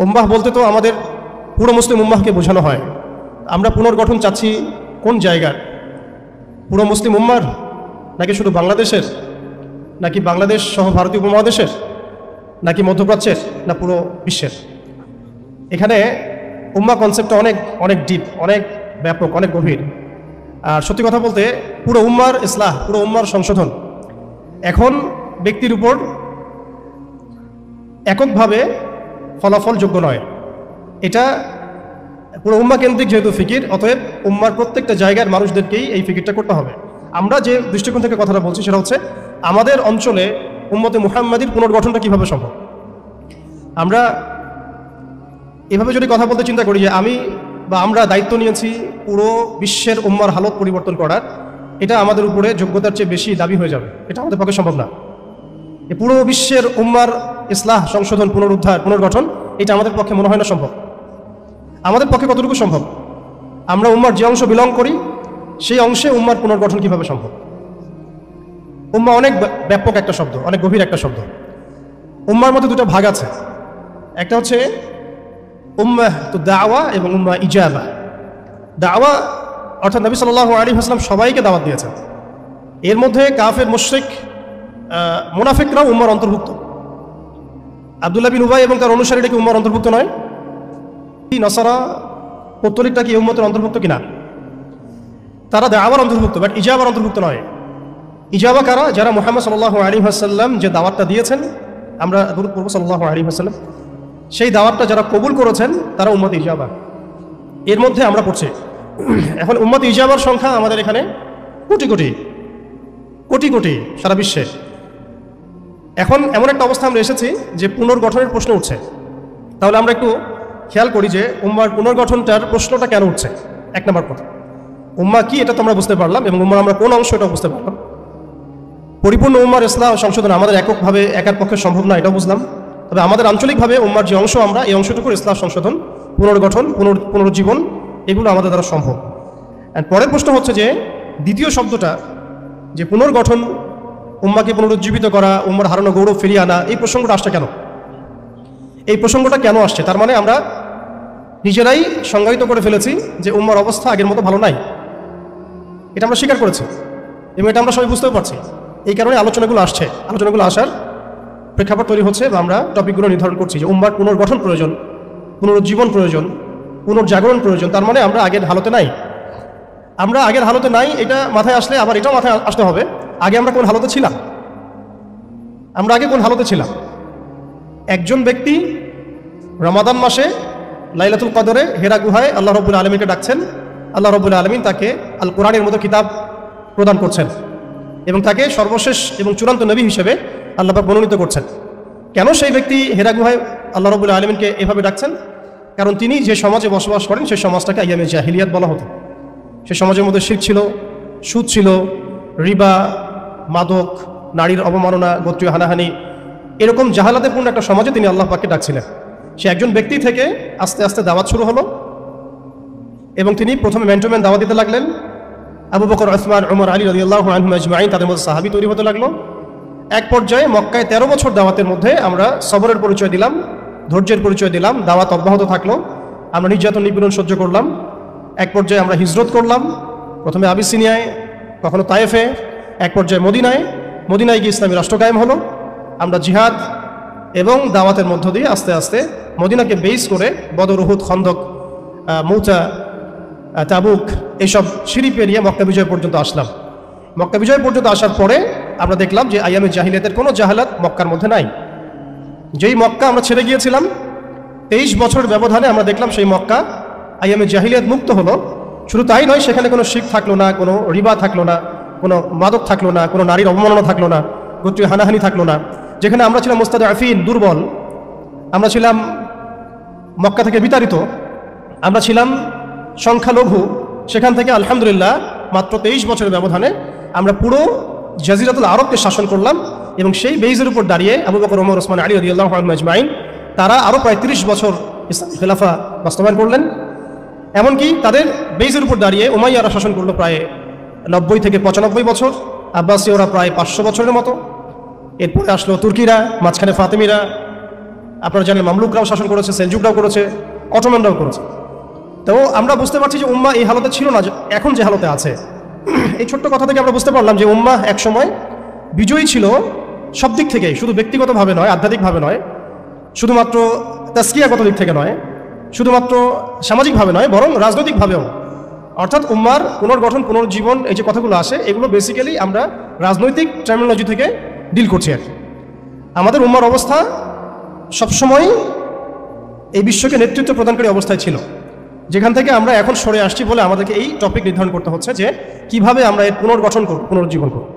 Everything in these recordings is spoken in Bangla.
উম্মাহ বলতে তো আমাদের পুরো মুসলিম উম্মাহকে বোঝানো হয়। আমরা পুনর্গঠন চাচ্ছি কোন জায়গার? পুরো মুসলিম উম্মার, নাকি শুধু বাংলাদেশের, নাকি বাংলাদেশ সহ ভারতীয় উপমহাদেশের, নাকি মধ্যপ্রাচ্যের, না পুরো বিশ্বের? এখানে উম্মাহ কনসেপ্টটা অনেক অনেক ডিপ, অনেক ব্যাপক, অনেক গভীর। আর সত্যি কথা বলতে পুরো উম্মার ইসলাহ, পুরো উম্মার সংশোধন এখন ব্যক্তির উপর এককভাবে ফলাফলযোগ্য নয়। এটা পুরো উম্মা কেন্দ্রিক যেহেতু ফিকির, অতএব উম্মার প্রত্যেকটা জায়গার মানুষদেরকেই এই ফিকিরটা করতে হবে। আমরা যে দৃষ্টিকোণ থেকে কথাটা বলছি সেটা হচ্ছে আমাদের অঞ্চলে উম্মতে মুহাম্মাদির পুনর্গঠনটা কীভাবে সম্ভব। আমরা এভাবে যদি কথা বলতে চিন্তা করি যে আমি বা আমরা দায়িত্ব নিয়েছি পুরো বিশ্বের উম্মার হালত পরিবর্তন করার, এটা আমাদের উপরে যোগ্যতার চেয়ে বেশি দাবি হয়ে যাবে। এটা আমাদের পক্ষে সম্ভব না। এই পুরো বিশ্বের উম্মার ইসলাহ, সংশোধন, পুনরুদ্ধার, পুনর্গঠন, এটা আমাদের পক্ষে মনে হয় না সম্ভব। আমাদের পক্ষে কতটুকু সম্ভব? আমরা উম্মার যে অংশ বিলং করি সেই অংশে উম্মার পুনর্গঠন কিভাবে সম্ভব? উম্মা অনেক ব্যাপক একটা শব্দ, অনেক গভীর একটা শব্দ। উম্মার মধ্যে দুটো ভাগ আছে, একটা হচ্ছে উম্মাহ তো দাওয়া এবং উম্মাহ ইজাবা। দাওয়া অর্থাৎ নবী সাল্লাল্লাহু আলাইহি ওয়াসাল্লাম সবাইকে দাওয়াত দিয়েছেন। এর মধ্যে কাফের, মুশরিক, মুনাফিকরাও উম্মার অন্তর্ভুক্ত। আব্দুল্লাহ বিন উবাই এবং তার অনুসারীরা কি উম্মার অন্তর্ভুক্ত নয়? নসারা, পৌত্তলিকটা কি উম্মতের অন্তর্ভুক্ত কিনা? তারা দাওয়ার অন্তর্ভুক্ত, বাট ইজাবার অন্তর্ভুক্ত নয়। ইজাবা কারা? যারা মুহাম্মদ সাল্লাল্লাহু আলাইহি ওয়াসাল্লাম যে দাওয়াতটা দিয়েছেন, আমরা দরুদ পড়ব সাল্লাল্লাহু আলাইহি ওয়াসাল্লাম, সেই দাওয়াতটা যারা কবুল করেছেন তারা উম্মত ইজাবা। এর মধ্যে আমরা পড়ছি। এখন উম্মত ইজাবার সংখ্যা আমাদের এখানে কোটি কোটি কোটি কোটি সারা বিশ্বে। এখন এমন একটা অবস্থা আমরা এসেছি যে পুনর্গঠনের প্রশ্ন উঠছে। তাহলে আমরা একটু খেয়াল করি যে উম্মার পুনর্গঠনটার প্রশ্নটা কেন উঠছে। এক নম্বর কথা, উম্মা কি এটা তো আমরা বুঝতে পারলাম, এবং উম্মার আমরা কোন অংশ এটা বুঝতে পারলাম। পরিপূর্ণ উম্মার ইসলাহ সংশোধন আমাদের এককভাবে একার পক্ষে সম্ভব না, এটাও বুঝলাম। তবে আমাদের আঞ্চলিকভাবে উম্মার যে অংশ, আমরা এই অংশটুকুর ইসলাহ সংশোধন, পুনর্গঠন, পুনরুজ্জীবন, এগুলো আমাদের দ্বারা সম্ভব। অ্যান্ড পরের প্রশ্ন হচ্ছে যে দ্বিতীয় শব্দটা, যে পুনর্গঠন, উম্মাকে পুনরুজ্জীবিত করা, উম্মার হারানো গৌরব ফিরিয়ে আনা, এই প্রসঙ্গটা আসছে কেন? এই প্রসঙ্গটা কেন আসছে? তার মানে আমরা নিজেরাই সংজ্ঞায়িত করে ফেলেছি যে উম্মার অবস্থা আগের মতো ভালো নাই। এটা আমরা স্বীকার করেছি এবং এটা আমরা সবাই বুঝতেও পারছি। এই কারণে আলোচনাগুলো আসছে। আলোচনাগুলো আসার প্রেক্ষাপট তৈরি হচ্ছে বা আমরা টপিকগুলো নির্ধারণ করছি যে উম্মার পুনর্গঠন প্রয়োজন, পুনরুজ্জীবন প্রয়োজন, পুনর্জাগরণ প্রয়োজন। তার মানে আমরা আগের হালতে নাই। আমরা আগের হালতে নাই, এটা মাথায় আসলে আবার এটাও মাথায় আসতে হবে আগে আমরা কোন হালতে ছিলাম। আমরা আগে কোন হালতে ছিলাম? একজন ব্যক্তি রমাদান মাসে লাইলাতুল কদরে হেরা গুহায় আল্লাহ রাব্বুল আলামিনকে ডাকছেন। আল্লাহ রাব্বুল আলামিন তাকে আল কোরআনের মতো কিতাব প্রদান করছেন এবং তাকে সর্বশেষ এবং চূড়ান্ত নবী হিসেবে আল্লাহ পাক মনোনীত করছেন। কেন সেই ব্যক্তি হেরা গুহায় আল্লাহ রাব্বুল আলামিনকে এভাবে ডাকছেন? কারণ তিনি যে সমাজে বসবাস করেন সেই সমাজটাকে আইয়ামে জাহিলিয়াত বলা হতো। সে সমাজের মধ্যে শিরক ছিল, সুদ ছিল, রিবা, মাদক, নারীর অবমাননা, গোত্রীয় হানাহানি, এরকম জাহালাতেপূর্ণ একটা সমাজে তিনি আল্লাহ পাককে ডাকছিলেন। সে একজন ব্যক্তি থেকে আস্তে আস্তে দাওয়াত শুরু হলো এবং তিনি প্রথমে ম্যান টু ম্যান দাওয়াত দিতে লাগলেন। আবু বকর, উসমান, উমর, আলী রাদিয়াল্লাহু আনহুম আজমাইন, তাদের মধ্যে সাহাবী তৈরি হতে লাগলো। এক পর্যায়ে মক্কায় 13 বছর দাওয়াতের মধ্যে আমরা সবরের পরিচয় দিলাম, ধৈর্যের পরিচয় দিলাম। দাওয়াত অব্যাহত থাকলো, আমরা নির্যাতন নিপীড়ন সহ্য করলাম। এক পর্যায়ে আমরা হিজরত করলাম, প্রথমে আবিসিনিয়ায়, কখনো তায়েফে, এক পর্যায়ে মদিনায় গিয়ে ইসলামী রাষ্ট্র কায়েম হলো। আমরা জিহাদ এবং দাওয়াতের মধ্য দিয়ে আস্তে আস্তে মদিনাকে বেস করে বদর, উহুদ, খন্দক, মৌতা, তাবুক, এইসব সিঁড়ি পেরিয়ে মক্কা বিজয় পর্যন্ত আসলাম। মক্কা বিজয় পর্যন্ত আসার পরে আমরা দেখলাম যে আইয়ামে জাহিলিয়াতের কোনো জাহালাত মক্কার মধ্যে নাই। যেই মক্কা আমরা ছেড়ে গিয়েছিলাম 23 বছরের ব্যবধানে আমরা দেখলাম সেই মক্কা আইয়ামে জাহিলিয়াত মুক্ত হলো। শুধু তাই নয়, সেখানে কোনো শিরক থাকলো না, কোনো রিবা থাকলো না, কোনো মাদক থাকলো না, কোনো নারীর অবমাননা থাকলো না, গোত্রীয় হানাহানি থাকলো না। যেখানে আমরা ছিলাম মুস্তাদআফিন, দুর্বল, আমরা ছিলাম মক্কা থেকে বিতাড়িত, আমরা ছিলাম সংখ্যালঘু, সেখান থেকে আলহামদুলিল্লাহ মাত্র 23 বছরের ব্যবধানে আমরা পুরো জাজিরাতুল আরবকে শাসন করলাম। এবং সেই বেইজের উপর দাঁড়িয়ে আবু বকর, ওমর, ওসমান, আলী রাদিয়াল্লাহু আনহুম আজমাইন তারা আরও প্রায় 30 বছর ইসলামী খেলাফা বাস্তবায়ন করলেন। এমনকি তাদের বেইজের উপর দাঁড়িয়ে উমাইয়ারা শাসন করলো প্রায় 90 থেকে 95 বছর, আব্বাসীয়রা প্রায় 500 বছরের মতো। এরপরে আসলো তুর্কিরা, মাঝখানে ফাতেমিরা, আপনারা জানেন মামলুকরাও শাসন করেছে, সেলজুকরাও করেছে, অটোম্যানরাও করেছে। তো আমরা বুঝতে পারছি যে উম্মাহ এই হালতে ছিল না এখন যে হালতে আছে। এই ছোট্ট কথা থেকে আমরা বুঝতে পারলাম যে উম্মাহ একসময় বিজয়ী ছিল সব দিক থেকেই, শুধু ব্যক্তিগতভাবে নয়, আধ্যাত্মিকভাবে নয়, শুধুমাত্র তাসকিয়াগত দিক থেকে নয়, শুধুমাত্র সামাজিকভাবে নয়, বরং রাজনৈতিকভাবেও। অর্থাৎ উম্মার পুনর্গঠন, পুনর্জীবন, এই যে কথাগুলো আসে এগুলো বেসিক্যালি আমরা রাজনৈতিক টার্মিনোলজি থেকে ডিল করছি আর কি। আমাদের উম্মার অবস্থা সবসময় এই বিশ্বকে নেতৃত্ব প্রদানকারী অবস্থায় ছিল, যেখান থেকে আমরা এখন সরে আসছি বলে আমাদেরকে এই টপিক নির্ধারণ করতে হচ্ছে যে কিভাবে আমরা এর পুনর্গঠন করব, পুনর্জীবন করব।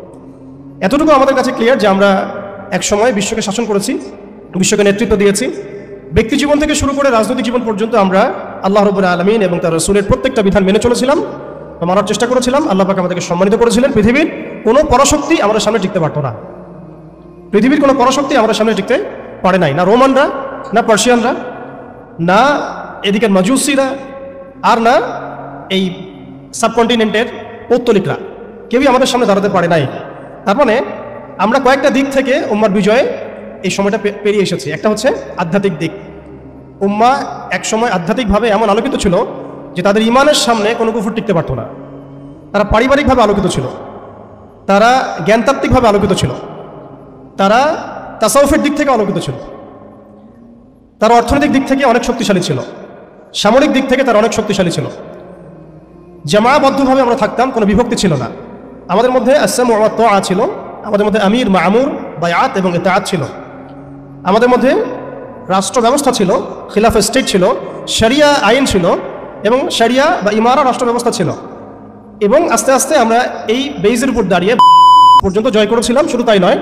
এতটুকু আমাদের কাছে ক্লিয়ার যে আমরা একসময় বিশ্বকে শাসন করেছি, বিশ্বকে নেতৃত্ব দিয়েছি। ব্যক্তি জীবন থেকে শুরু করে রাজনৈতিক জীবন পর্যন্ত আমরা আল্লাহ রাব্বুল আলামিন এবং তার রাসূলের প্রত্যেকটা বিধান মেনে চলেছিলাম বা মানার চেষ্টা করেছিলাম। আল্লাহ পাক আমাদেরকে সম্মানিত করেছিলেন। পৃথিবীর কোনো পরাশক্তি আমাদের সামনে টিকতে পারতো না। পৃথিবীর কোনো পরাশক্তি আমাদের সামনে টিকতে পারে নাই, না রোমানরা, না পার্সিয়ানরা, না এদিকের মাজুসিরা, আর না এই সাবকন্টিনেন্টের পৌত্তলিকরা, কেউই আমাদের সামনে দাঁড়াতে পারে নাই। তার মানে আমরা কয়েকটা দিক থেকে উম্মার বিজয়ে এই সময়টা পেরিয়ে এসেছি। একটা হচ্ছে আধ্যাত্মিক দিক। উম্মাহ একসময় আধ্যাত্মিকভাবে এমন আলোকিত ছিল যে তাদের ইমানের সামনে কোনো কুফর টিকতে পারতো না। তারা পারিবারিকভাবে আলোকিত ছিল, তারা জ্ঞানতাত্ত্বিকভাবে আলোকিত ছিল, তারা তাসাউফের দিক থেকে আলোকিত ছিল, তারা অর্থনৈতিক দিক থেকে অনেক শক্তিশালী ছিল, সামরিক দিক থেকে তারা অনেক শক্তিশালী ছিল। জামাবদ্ধভাবে আমরা থাকতাম, কোনো বিভক্তি ছিল না। আমাদের মধ্যে আসসাম ওয়া তাআ ছিল, আমাদের মধ্যে আমির, মামুর, বায়াত এবং ইতাআত ছিল। আমাদের মধ্যে রাষ্ট্র ব্যবস্থা ছিল, খিলাফা স্টেট ছিল, শরিয়া আইন ছিল এবং শরিয়া বা ইমারা রাষ্ট্র ব্যবস্থা ছিল। এবং আস্তে আস্তে আমরা এই বেইজের উপর দাঁড়িয়ে পর্যন্ত জয় করেছিলাম। শুধু তাই নয়,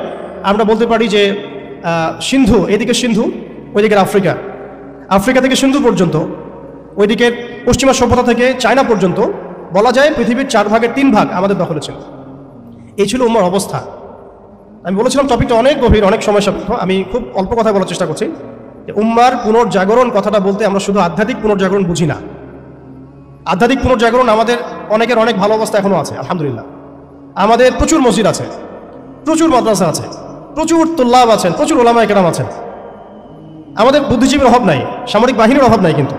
আমরা বলতে পারি যে সিন্ধু, এদিকে সিন্ধু, ওইদিকের আফ্রিকা, আফ্রিকা থেকে সিন্ধু পর্যন্ত, ওইদিকের পশ্চিমা সভ্যতা থেকে চায়না পর্যন্ত, বলা যায় পৃথিবীর 4 ভাগের 3 ভাগ আমাদের দখলে ছিল। এই ছিল উম্মার অবস্থা। আমি বলেছিলাম টপিকটা অনেক গভীর, অনেক সময় সাপেক্ষ। আমি খুব অল্প কথা বলার চেষ্টা করছি। যে উম্মার পুনর্জাগরণ কথাটা বলতে আমরা শুধু আধ্যাত্মিক পুনর্জাগরণ বুঝি না। আধ্যাত্মিক পুনর্জাগরণ আমাদের অনেকের অনেক ভালো অবস্থা এখনও আছে, আলহামদুলিল্লাহ। আমাদের প্রচুর মসজিদ আছে, প্রচুর মাদ্রাসা আছে, প্রচুর তুল্লাব আছেন, প্রচুর ওলামায়ে কেরাম আছেন। আমাদের বুদ্ধিজীবীর অভাব নাই, সামরিক বাহিনীর অভাব নাই, কিন্তু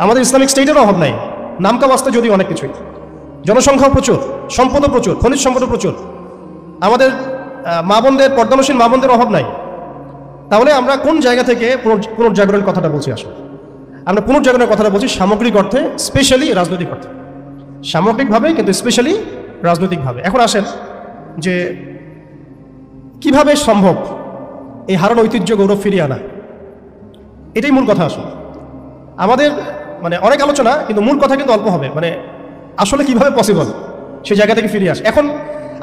আমাদের ইসলামিক স্টেটের অভাব নাই। নামকা বাস্তে যদিও অনেক কিছুই, জনসংখ্যাও প্রচুর, সম্পদও প্রচুর, খনিজ সম্পদও প্রচুর। আমাদের মা বোনদের, পর্দানশীল মা বোনদের অভাব নাই। তাহলে আমরা কোন জায়গা থেকে পুনর্জাগরণের কথাটা বলছি? আসলে আমরা পুনর্জাগরণের কথাটা বলছি সামগ্রিক অর্থে, স্পেশালি রাজনৈতিক অর্থে। সামগ্রিকভাবে কিন্তু স্পেশালি রাজনৈতিকভাবে। এখন আসেন যে কিভাবে সম্ভব এই হারানো ঐতিহ্য, গৌরব ফিরিয়ে আনা। এটাই মূল কথা। আসলে আমাদের মানে অনেক আলোচনা, কিন্তু মূল কথা কিন্তু অল্প হবে। মানে আসলে কিভাবে পসিবল সেই জায়গা থেকে ফিরিয়ে আসে। এখন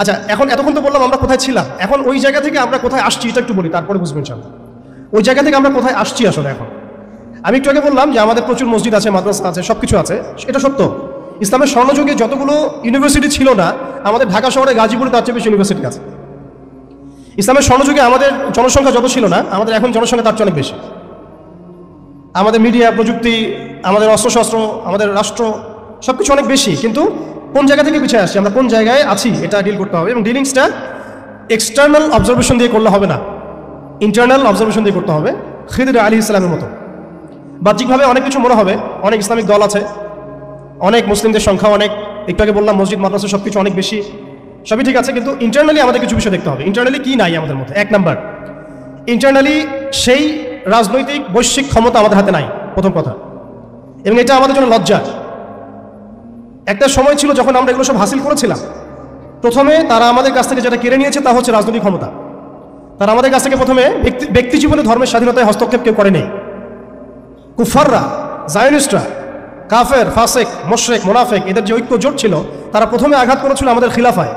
আচ্ছা, এখন এতক্ষণ তো বললাম আমরা কোথায় ছিলাম, এখন ওই জায়গা থেকে আমরা কোথায় আসছি এটা একটু বলি, তারপরে বুঝবেন ইনশাআল্লাহ ওই জায়গা থেকে আমরা কোথায় আসছি আসলে। এখন আমি একটু আগে বললাম যে আমাদের প্রচুর মসজিদ আছে, মাদ্রাসা আছে, সব কিছু আছে, এটা সত্য। ইসলামের স্বর্ণযুগে যতগুলো ইউনিভার্সিটি ছিল না, আমাদের ঢাকা শহরে, গাজীপুরে তার চেয়ে বেশি ইউনিভার্সিটি আছে। ইসলামের স্বর্ণযুগে আমাদের জনসংখ্যা যত ছিল না, আমাদের এখন জনসংখ্যা তার চেয়ে অনেক বেশি। আমাদের মিডিয়া, প্রযুক্তি, আমাদের অস্ত্রশস্ত্র, আমাদের রাষ্ট্র, সব কিছু অনেক বেশি। কিন্তু কোন জায়গা থেকে পিছিয়ে আসছি, আমরা কোন জায়গায় আছি, এটা ডিল করতে হবে। এবং ডিলিংসটা এক্সটার্নাল অবজারভেশন দিয়ে করলে হবে না, ইন্টারনাল অবজারভেশন দিয়ে করতে হবে। খিদির আলাইহিস সালামের মতো বাহ্যিকভাবে অনেক কিছু মনে হবে, অনেক ইসলামিক দল আছে, অনেক মুসলিমদের সংখ্যা অনেক, একটু আগে বললাম মসজিদ, মাদ্রাসা সব কিছু অনেক বেশি, সবই ঠিক আছে। কিন্তু ইন্টারনালি আমাদের কিছু বিষয় দেখতে হবে। ইন্টারনালি কি নাই আমাদের মধ্যে? 1 নাম্বার, ইন্টারনালি সেই রাজনৈতিক বৈশ্বিক ক্ষমতা আমাদের হাতে নাই, প্রথম কথা। এবং এটা আমাদের জন্য লজ্জা। একটা সময় ছিল যখন আমরা এগুলো সব হাসিল করেছিলাম, প্রথমে তারা আমাদের কাছ থেকে যেটা কেড়ে নিয়েছে তা হচ্ছে রাজনৈতিক ক্ষমতা। তারা আমাদের কাছ থেকে প্রথমে ব্যক্তি জীবনে ধর্মের স্বাধীনতায় হস্তক্ষেপ কেউ করে নেই। কুফাররা, জায়নিস্টরা, কাফের, ফাসেক, মুশরিক, মুনাফিক, এদের যে ঐক্য জোট ছিল, তারা প্রথমে আঘাত করেছিল আমাদের খিলাফায়।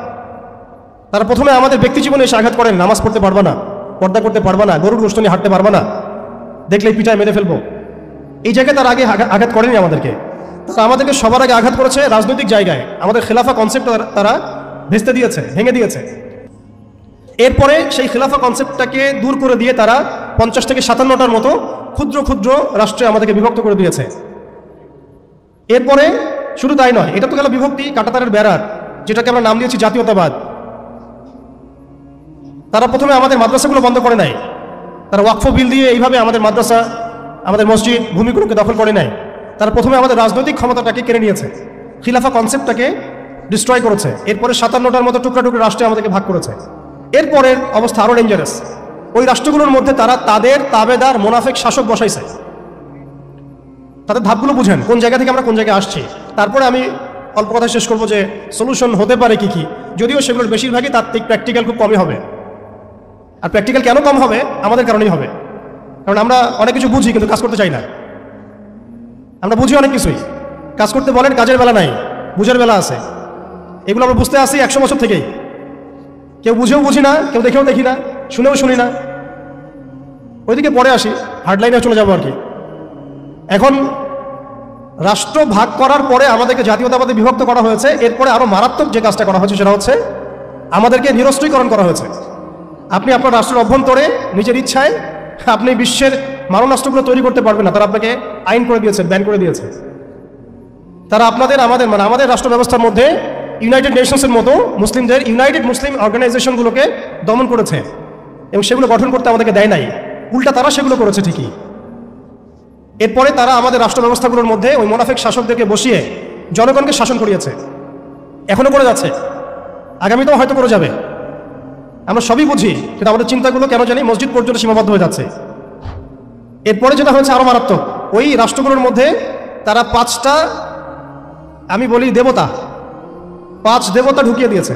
তারা প্রথমে আমাদের ব্যক্তি জীবনে এসে আঘাত করেন, নামাজ পড়তে পারবা না, পর্দা করতে পারবা না, গরুর গোশত নিয়ে হাঁটতে পারবা না, দেখলেই পিঠায় মেরে ফেলবো, এই জায়গায় তারা আগে আঘাত করেনি আমাদেরকে। তারা আমাদেরকে সবার আগে আঘাত করেছে রাজনৈতিক জায়গায়। আমাদের খেলাফা কনসেপ্ট তারা ভেস্তে দিয়েছে, ভেঙে দিয়েছে। এরপরে সেই খেলাফা কনসেপ্টটাকে দূর করে দিয়ে তারা 50 থেকে 57টার মতো ক্ষুদ্র ক্ষুদ্র রাষ্ট্রে আমাদেরকে বিভক্ত করে দিয়েছে। এরপরে শুধু তাই নয়, এটা তো গেল বিভক্তি, কাঁটাতারের বেড়ার, যেটাকে আমরা নাম দিয়েছি জাতীয়তাবাদ। তারা প্রথমে আমাদের মাদ্রাসাগুলো বন্ধ করে নাই, তারা ওয়াকফ বিল দিয়ে এইভাবে আমাদের মাদ্রাসা, আমাদের মসজিদ, ভূমিগুলোকে দখল করে নেয়। তারা প্রথমে আমাদের রাজনৈতিক ক্ষমতাটাকে কেড়ে নিয়েছে, খিলাফা কনসেপ্টটাকে ডিস্ট্রয় করেছে। এরপরে 57টার মতো টুকরা টুকরা রাষ্ট্রে আমাদেরকে ভাগ করেছে। এরপরের অবস্থা আরও ডেঞ্জারাস। ওই রাষ্ট্রগুলোর মধ্যে তারা তাদের তাবেদার মোনাফেক শাসক বসাইছে। তাদের ধাপগুলো বুঝেন, কোন জায়গা থেকে আমরা কোন জায়গায় আসছি। তারপরে আমি অল্প কথা শেষ করবো যে সলিউশন হতে পারে কি কি, যদিও সেগুলোর বেশিরভাগই তার প্র্যাকটিক্যাল খুব কমই হবে। আর প্র্যাকটিক্যাল কেন কম হবে? আমাদের কারণেই হবে। কারণ আমরা অনেক কিছু বুঝি কিন্তু কাজ করতে চাই না। আমরা বুঝি অনেক কিছুই, কাজ করতে বলেন কাজের বেলা নাই, বুঝের বেলা আছে। এগুলো আমরা বুঝতে আসি 100 বছর থেকেই। কেউ বুঝেও বুঝি না, কেউ দেখেও দেখি না, শুনেও শুনি না। ওইদিকে পরে আসি, হার্ডলাইনে চলে যাবো আর কি। এখন রাষ্ট্র ভাগ করার পরে আমাদেরকে জাতীয়তাবাদে বিভক্ত করা হয়েছে। এরপরে আরো মারাত্মক যে কাজটা করা হয়েছে সেটা হচ্ছে আমাদেরকে নিরস্ত্রীকরণ করা হয়েছে। আপনি আপনার রাষ্ট্রের অভ্যন্তরে নিজের ইচ্ছায় আপনি বিশ্বের মারণাস্ত্রগুলো তৈরি করতে পারবেন না। তারা আপনাকে আইন করে দিয়েছে, ব্যান করে দিয়েছে। তারা আমাদের রাষ্ট্র ব্যবস্থার মধ্যে ইউনাইটেড নেশনসের মতো মুসলিমদের ইউনাইটেড মুসলিম অর্গানাইজেশনগুলোকে দমন করেছে এবং সেগুলো গঠন করতে আমাদেরকে দেয় নাই। উল্টা তারা সেগুলো করেছে ঠিকই। এরপরে তারা আমাদের রাষ্ট্র ব্যবস্থাগুলোর মধ্যে ওই মোনাফেক শাসকদেরকে বসিয়ে জনগণকে শাসন করিয়েছে। এখনো করে যাচ্ছে, আগামীতেও হয়তো করে যাবে। আমরা সবই বুঝি, কিন্তু আমাদের চিন্তাগুলো কেন জানি মসজিদ পর্যন্ত সীমাবদ্ধ হয়ে যাচ্ছে। এরপরে যেটা হয়েছে আরো মারাত্মক, ওই রাষ্ট্রগুলোর মধ্যে তারা 5টা, আমি বলি দেবতা, 5 দেবতা ঢুকিয়ে দিয়েছে।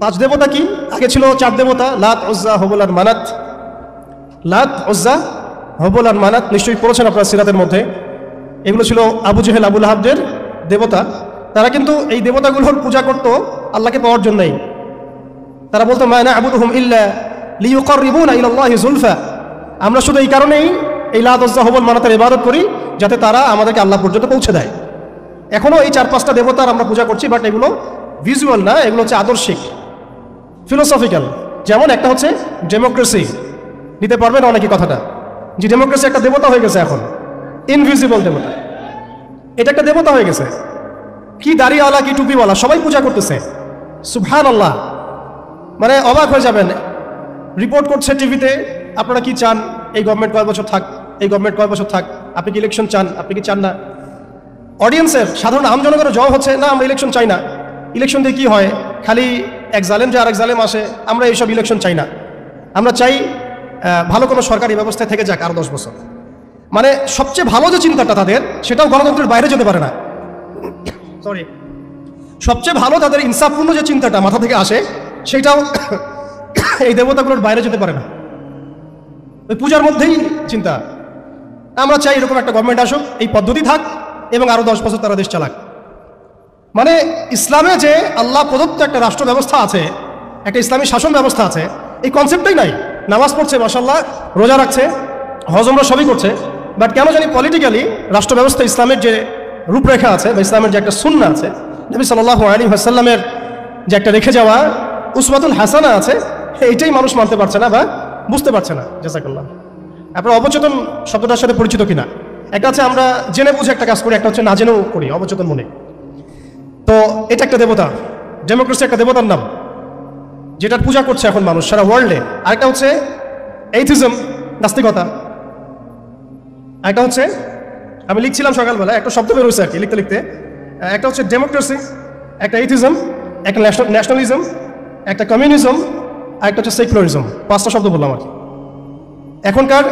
5 দেবতা কি? আগে ছিল 4 দেবতা, লাত, উজ্জা, হুবল আর মানাত। লাত, উজ্জা, হুবল আর মানাত নিশ্চয়ই পড়েছেন আপনার সিরাতের মধ্যে। এগুলো ছিল আবু জেহেল, আবু লাহাবদের দেবতা। তারা কিন্তু এই দেবতাগুলোর পূজা করত আল্লাহকে পাওয়ার জন্যই। তারা বলতো মা না'বুদুহুম ইল্লা লিয়ুকাররিবুনা ইলাল্লাহি যুলফা। আমরা শুধু এই কারণেই এই লাত, উজ্জা, হুবল, মানাতের ইবাদত করি যাতে তারা আমাদেরকে আল্লাহ পর্যন্ত পৌঁছে দেয়। এখনো এই 4-5টা দেবতার আমরা পূজা করছি, বাট এগুলো ভিজুয়াল না, এগুলো হচ্ছে আদর্শিক, ফিলোসফিক্যাল। যেমন একটা হচ্ছে ডেমোক্রেসি, নিতে পারবেন অনেকে কথাটা, যে ডেমোক্রেসি একটা দেবতা হয়ে গেছে এখন, ইনভিজিবল দেবতা। এটা একটা দেবতা হয়ে গেছে। কি দাড়িওয়ালা, কি টুপিওয়ালা, সবাই পূজা করতেছে। সুবহানাল্লাহ, মানে অবাক হয়ে যাবেন। রিপোর্ট করছে টিভিতে, আপনারা কি চান, এই গভর্নমেন্ট কয় বছর থাক, এই গভর্নমেন্ট কয় বছর থাক, আপনি কি ইলেকশন চান, আপনি কি চান না? অডিয়েন্সের, সাধারণ আম জনগণের জবাব হচ্ছে না, আমরা ইলেকশন চাই না। ইলেকশন দিয়ে কি হয়? খালি এক জালেম যে আরেক জালেম আসে। আমরা এইসব ইলেকশন চাই না। আমরা চাই ভালো কোনো সরকারি ব্যবস্থায় থেকে যাক আরো 10 বছর। মানে সবচেয়ে ভালো যে চিন্তাটা তাদের, সেটাও গণতন্ত্রের বাইরে যেতে পারে না। সরি, সবচেয়ে ভালো তাদের ইনসাফপূর্ণ যে চিন্তাটা মাথা থেকে আসে, সেটাও এই দেবতাগুলোর বাইরে যেতে পারে না। ওই পূজার মধ্যেই চিন্তা। আমরা চাই এরকম একটা গভর্নমেন্ট আসুক, এই পদ্ধতি থাক এবং আরো 10 বছর তারা দেশ চালাক। মানে ইসলামে যে আল্লাহ প্রদত্ত একটা রাষ্ট্র ব্যবস্থা আছে, একটা ইসলামী শাসন ব্যবস্থা আছে, এই কনসেপ্টটাই নাই। নামাজ পড়ছে মাশাআল্লাহ, রোজা রাখছে, হজ উমরা সবই করছে, বাট কেন জানি পলিটিক্যালি রাষ্ট্র ব্যবস্থা, ইসলামের যে রূপরেখা আছে বা ইসলামের যে একটা সুন্নাহ আছে, নবী সাল্লাল্লাহু আলাইহি ওয়াসাল্লামের যে একটা রেখে যাওয়া উসওয়াতুল হাসানা আছে, এইটাই মানুষ মানতে পারছে না বা বুঝতে পারছে না। জাযাকাল্লাহ। আপনারা অবচেতন শব্দটার সাথে পরিচিত কিনা? একটা হচ্ছে আমরা জেনে বুঝে একটা কাজ করি, একটা হচ্ছে না জেনেও করি, অবচেতন মনে। তো এটা একটা দেবতা, ডেমোক্রেসি একটা দেবতার নাম, যেটার পূজা করছে এখন মানুষ সারা ওয়ার্ল্ডে। আরেকটা হচ্ছে এইথিজম, নাস্তিকতা। একটা হচ্ছে, আমি লিখছিলাম সকালবেলা, একটা শব্দ বের হয়েছে আর কি লিখতে লিখতে। একটা হচ্ছে ডেমোক্রেসি, একটা এইথিজম, একটা ন্যাশনালিজম, একটা কমিউনিজম, আর একটা হচ্ছে সেকুলারিজম। 5টা শব্দ বললাম আর কি। এখনকার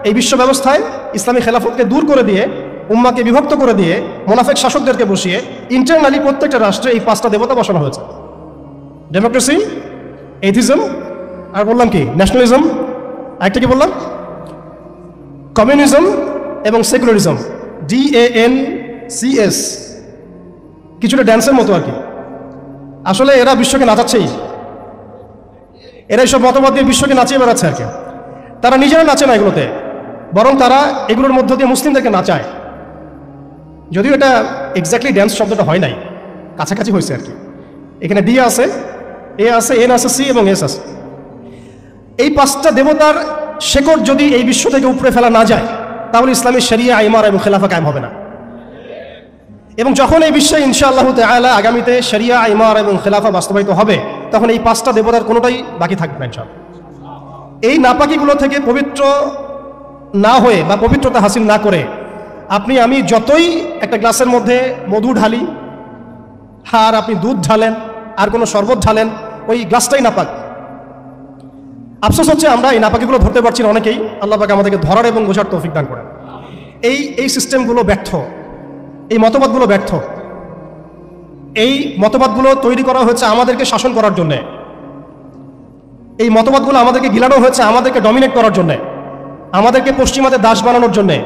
এই বিশ্ব ব্যবস্থায় ইসলামী খেলাফতকে দূর করে দিয়ে, উম্মাকে বিভক্ত করে দিয়ে, মোনাফেক শাসকদেরকে বসিয়ে ইন্টারনালি প্রত্যেকটা রাষ্ট্রে এই 5টা দেবতা বসানো হয়েছে। ডেমোক্রেসি, এথিজম, আর বললাম কি ন্যাশনালিজম, আরেকটা কি বললাম কমিউনিজম এবং সেকুলারিজম। DANCS, কিছুটা ড্যান্সের মতো আর কি। আসলে এরা বিশ্বকে নাচাচ্ছেই, এরা এইসব মতবাদ দিয়ে বিশ্বকে নাচিয়ে বেড়াচ্ছে আর কি। তারা নিজেরা নাচে না এগুলোতে, বরং তারা এগুলোর মধ্য দিয়ে মুসলিমদেরকে নাচায়। যদিও এটা এক্স্যাক্টলি ড্যান্স শব্দটা হয় নাই, কাছাকাছি হয়েছে আর কি। এখানে ডি আছে, এ আছে, এন আছে, সি এবং এস আছে। এই 5টা দেবতার শেকড় যদি এই বিশ্ব থেকে উপড়ে ফেলা না যায়, তাহলে ইসলামী শরিয়া, ইমারা এবং খেলাফা কায়েম হবে না। এবং যখন এই বিশ্বে ইনশাআল্লাহ তাআলা আগামীতে শরিয়া, ইমারা এবং খেলাফা বাস্তবায়িত হবে, তখন এই 5টা দেবতার কোনোটাই বাকি থাকবে না ইনশাআল্লাহ। এই নাপাকিগুলো থেকে পবিত্র না হয়ে বা পবিত্রতা হাসিল না করে আপনি আমি যতই একটা গ্লাসের মধ্যে মধু ঢালি, আর আপনি দুধ ঢালেন আর কোনো শরবত ঢালেন, ওই গ্লাসটাই নাপাক। আফসোস হচ্ছে আমরা এই নাপাকিগুলো ধরতে পারছি না অনেকেই। আল্লাহ পাক আমাদেরকে ধরার এবং বোঝার তৌফিক দান করেন। এই সিস্টেমগুলো ব্যর্থ, এই মতবাদগুলো ব্যর্থ। এই মতবাদগুলো তৈরি করা হয়েছে আমাদেরকে শাসন করার জন্যে। এই মতবাদগুলো আমাদেরকে গিলানো হয়েছে আমাদেরকে ডমিনেট করার জন্যে, আমাদেরকে পশ্চিমাদের দাস বানানোর জন্যে,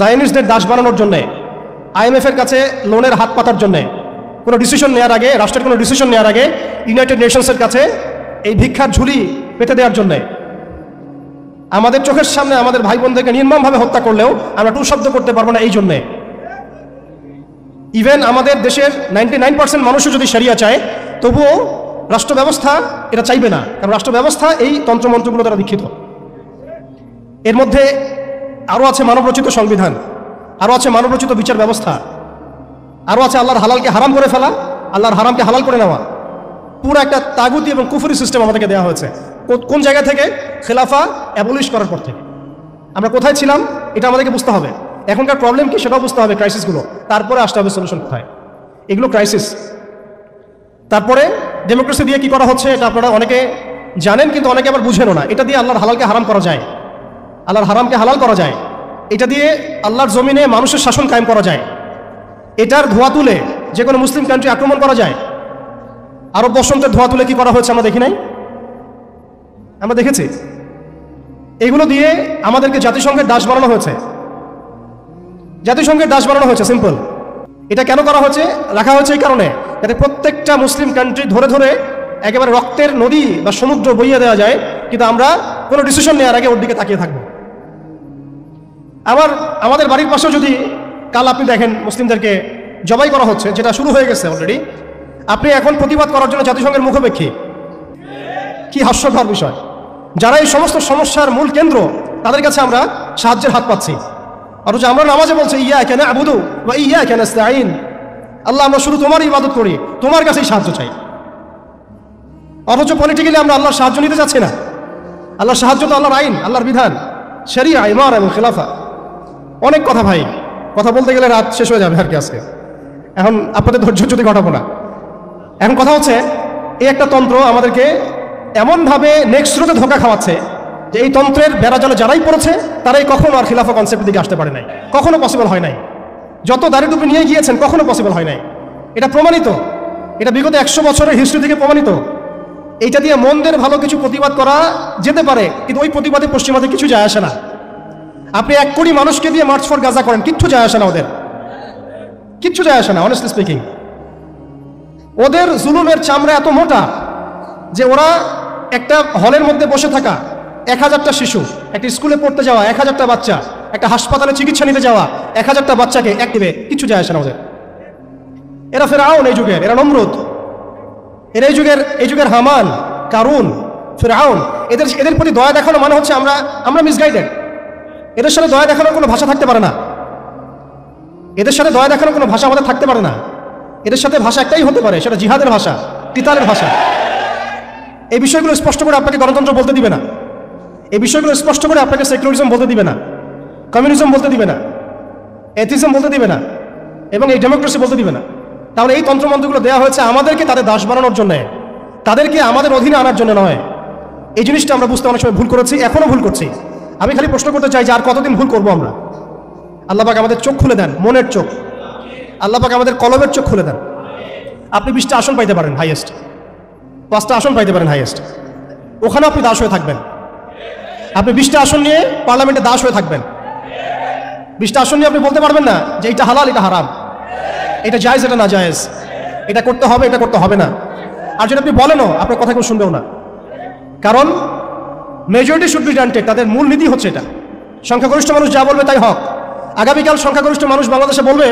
জায়নিস্টদের দাস বানানোর জন্যে, IMF এর কাছে লোনের হাত পাতার জন্যে, কোনো ডিসিশন নেওয়ার আগে, রাষ্ট্রের কোনো ডিসিশন নেওয়ার আগে ইউনাইটেড নেশনসের কাছে এই ভিক্ষার ঝুলি পেতে দেওয়ার জন্যে, আমাদের চোখের সামনে আমাদের ভাই বোনদেরকে নির্মমভাবে হত্যা করলেও আমরা টু শব্দ করতে পারবো না এই জন্যে। ইভেন আমাদের দেশের 99% মানুষও যদি শরিয়া চায়, তবুও রাষ্ট্র ব্যবস্থা এটা চাইবে না, কারণ রাষ্ট্র ব্যবস্থা এই তন্ত্রমন্ত্রগুলো দ্বারা দীক্ষিত। এর মধ্যে আরও আছে মানবরচিত সংবিধান, আরও আছে মানবরচিত বিচার ব্যবস্থা, আরও আছে আল্লাহর হালালকে হারাম করে ফেলা, আল্লাহর হারামকে হালাল করে নেওয়া। পুরো একটা তাগুতি এবং কুফরি সিস্টেম আমাদেরকে দেওয়া হয়েছে। কোন জায়গা থেকে? খেলাফা অ্যাবলিশ করার পর থেকে। আমরা কোথায় ছিলাম এটা আমাদেরকে বুঝতে হবে। এখনকার প্রবলেম কি সেটাও বুঝতে হবে, ক্রাইসিসগুলো, তারপরে আসতে হবে সলিউশন কোথায়। এগুলো ক্রাইসিস। তারপরে ডেমোক্রেসি দিয়ে কি করা হচ্ছে এটা আপনারা অনেকে জানেন, কিন্তু অনেকে আবার বুঝেনও না। এটা দিয়ে আল্লাহর হালালকে হারাম করা যায়, আল্লাহর হারামকে হালাল করা যায়। এটা দিয়ে আল্লাহর জমিনে মানুষের শাসন কায়েম করা যায়। এটার ধোয়া তুলে যে কোনো মুসলিম কান্ট্রি আক্রমণ করা যায়। আরব বসন্তের ধোয়া তুলে কি করা হয়েছে আমরা দেখি নাই? আমরা দেখেছি। এগুলো দিয়ে আমাদেরকে জাতিসংঘের দাস বানানো হয়েছে, জাতিসংঘের দাস বানানো হয়েছে। সিম্পল। এটা কেন করা হয়েছে? রাখা হয়েছে এই কারণে যাতে প্রত্যেকটা মুসলিম কান্ট্রি ধরে ধরে একেবারে রক্তের নদী বা সমুদ্র বইয়ে দেওয়া যায়, কিন্তু আমরা কোনো ডিসিশন নেওয়ার আগে ওর দিকে তাকিয়ে থাকবো। আবার আমাদের বাড়ির পাশেও যদি কাল আপনি দেখেন মুসলিমদেরকে জবাই করা হচ্ছে, যেটা শুরু হয়ে গেছে অলরেডি, আপনি এখন প্রতিবাদ করার জন্য জাতিসংঘের মুখোপেক্ষী। কি হাস্যকর বিষয়! যারা এই সমস্ত সমস্যার মূল কেন্দ্র, তাদের কাছে আমরা সাহায্যের হাত পাচ্ছি। অথচ আমরা নামাজে বলছি ইয়্যাকা না'বুদু ওয়া ইয়্যাকা নাস্তাঈন, আল্লাহ আমরা শুধু তোমারই ইবাদত করি, তোমার কাছেই সাহায্য চাই। অথচ পলিটিক্যালি আমরা আল্লাহর সাহায্য নিতে চাচ্ছি না। আল্লাহর সাহায্য তো আল্লাহর আইন, আল্লাহর বিধান, শরিয়া, ইমারা এবং খেলাফা। অনেক কথা ভাই, কথা বলতে গেলে রাত শেষ হয়ে যাবে আর কি আজকে। এখন আপনাদের ধৈর্য যদি ঘটাবো না। এখন কথা হচ্ছে, এই একটা তন্ত্র আমাদেরকে এমনভাবে নেক্সট রোতে ধোঁকা খাওয়াচ্ছে যে এই তন্ত্রের বেড়াজালে যারাই পড়েছে তারাই কখনো আর খিলাফা কনসেপ্টের দিকে আসতে পারে নাই, কখনো পসিবল হয় নাই। যত দাড়ি টুপি নিয়ে গিয়েছেন কখনো পসিবল হয় নাই। এটা প্রমাণিত, এটা বিগত 100 বছরের হিস্ট্রি থেকে প্রমাণিত। এইটা দিয়ে মন্দের ভালো কিছু প্রতিবাদ করা যেতে পারে, কিন্তু ওই প্রতিবাদে পশ্চিমাদের কিছু যায় আসে না। আপনি 1 কোটি মানুষকে দিয়ে মার্চ ফর গাজা করেন, কিচ্ছু যায় আসে না, ওদের কিচ্ছু যায় আসে না। অনেস্টলি স্পিকিং, ওদের জুলুমের চামড়া এত মোটা যে ওরা একটা হলের মধ্যে বসে থাকা 1000টা শিশু, একটা স্কুলে পড়তে যাওয়া 1000টা বাচ্চা, একটা হাসপাতালে চিকিৎসা নিতে যাওয়া 1000টা বাচ্চাকে এক দিবে, কিচ্ছু যায় আসে না ওদের। এরা ফেরাউন এই যুগের, এরা নমরুদ, এরা এই যুগের হামান, কারুন, ফেরাউন। এদের প্রতি দয়া দেখানো মানে হচ্ছে আমরা মিসগাইডেড। এদের সাথে দয়া দেখানোর কোনো ভাষা থাকতে পারে না। এদের সাথে দয়া দেখানোর কোনো ভাষা আমাদের থাকতে পারে না। এদের সাথে ভাষা একটাই হতে পারে, সেটা জিহাদের ভাষা, কিতালের ভাষা। এই বিষয়গুলো স্পষ্ট করে আপনাকে গণতন্ত্র বলতে দিবে না, এই বিষয়গুলো স্পষ্ট করে আপনাকে সেকুলারিজম বলতে দিবে না, কমিউনিজম বলতে দিবে না, এথিজম বলতে দিবে না, এবং এই ডেমোক্রেসি বলতে দিবে না। তাহলে এই তন্ত্রমন্ত্রগুলো দেওয়া হয়েছে আমাদেরকে তাদের দাস বানানোর জন্য, তাদেরকে আমাদের অধীনে আনার জন্য নয়। এই জিনিসটা আমরা বুঝতে অনেক সময় ভুল করেছি, এখনো ভুল করছি। আমি খালি প্রশ্ন করতে চাই যে আর কতদিন ভুল করবো আমরা? আল্লাহ পাক আমাদের চোখ খুলে দেন, মনের চোখ। আল্লাহ পাক আমাদের কলবের চোখ খুলে দেন। আপনি 20টা আসন পাইতে পারেন হাইয়েস্ট, 5টা আসন পাইতে পারেন হাইয়েস্ট, ওখানে আপনি দাস হয়ে থাকবেন। আপনি 20টা আসন নিয়ে পার্লামেন্টে দাস হয়ে থাকবেন। 20টা আসন নিয়ে আপনি বলতে পারবেন না যে এটা হালাল, এটা হারাম, এটা জায়েজ, এটা না জায়েজ, এটা করতে হবে, এটা করতে হবে না। আর যদি আপনি বলেনও, আপনার কথা কেউ শুনবেও না। কারণ মেজরিটি শুড বি গ্রান্টেড, তাদের মূল নীতি হচ্ছে এটা। সংখ্যাগরিষ্ঠ মানুষ যা বলবে তাই হক। আগামীকাল সংখ্যাগরিষ্ঠ মানুষ বাংলাদেশে বলবে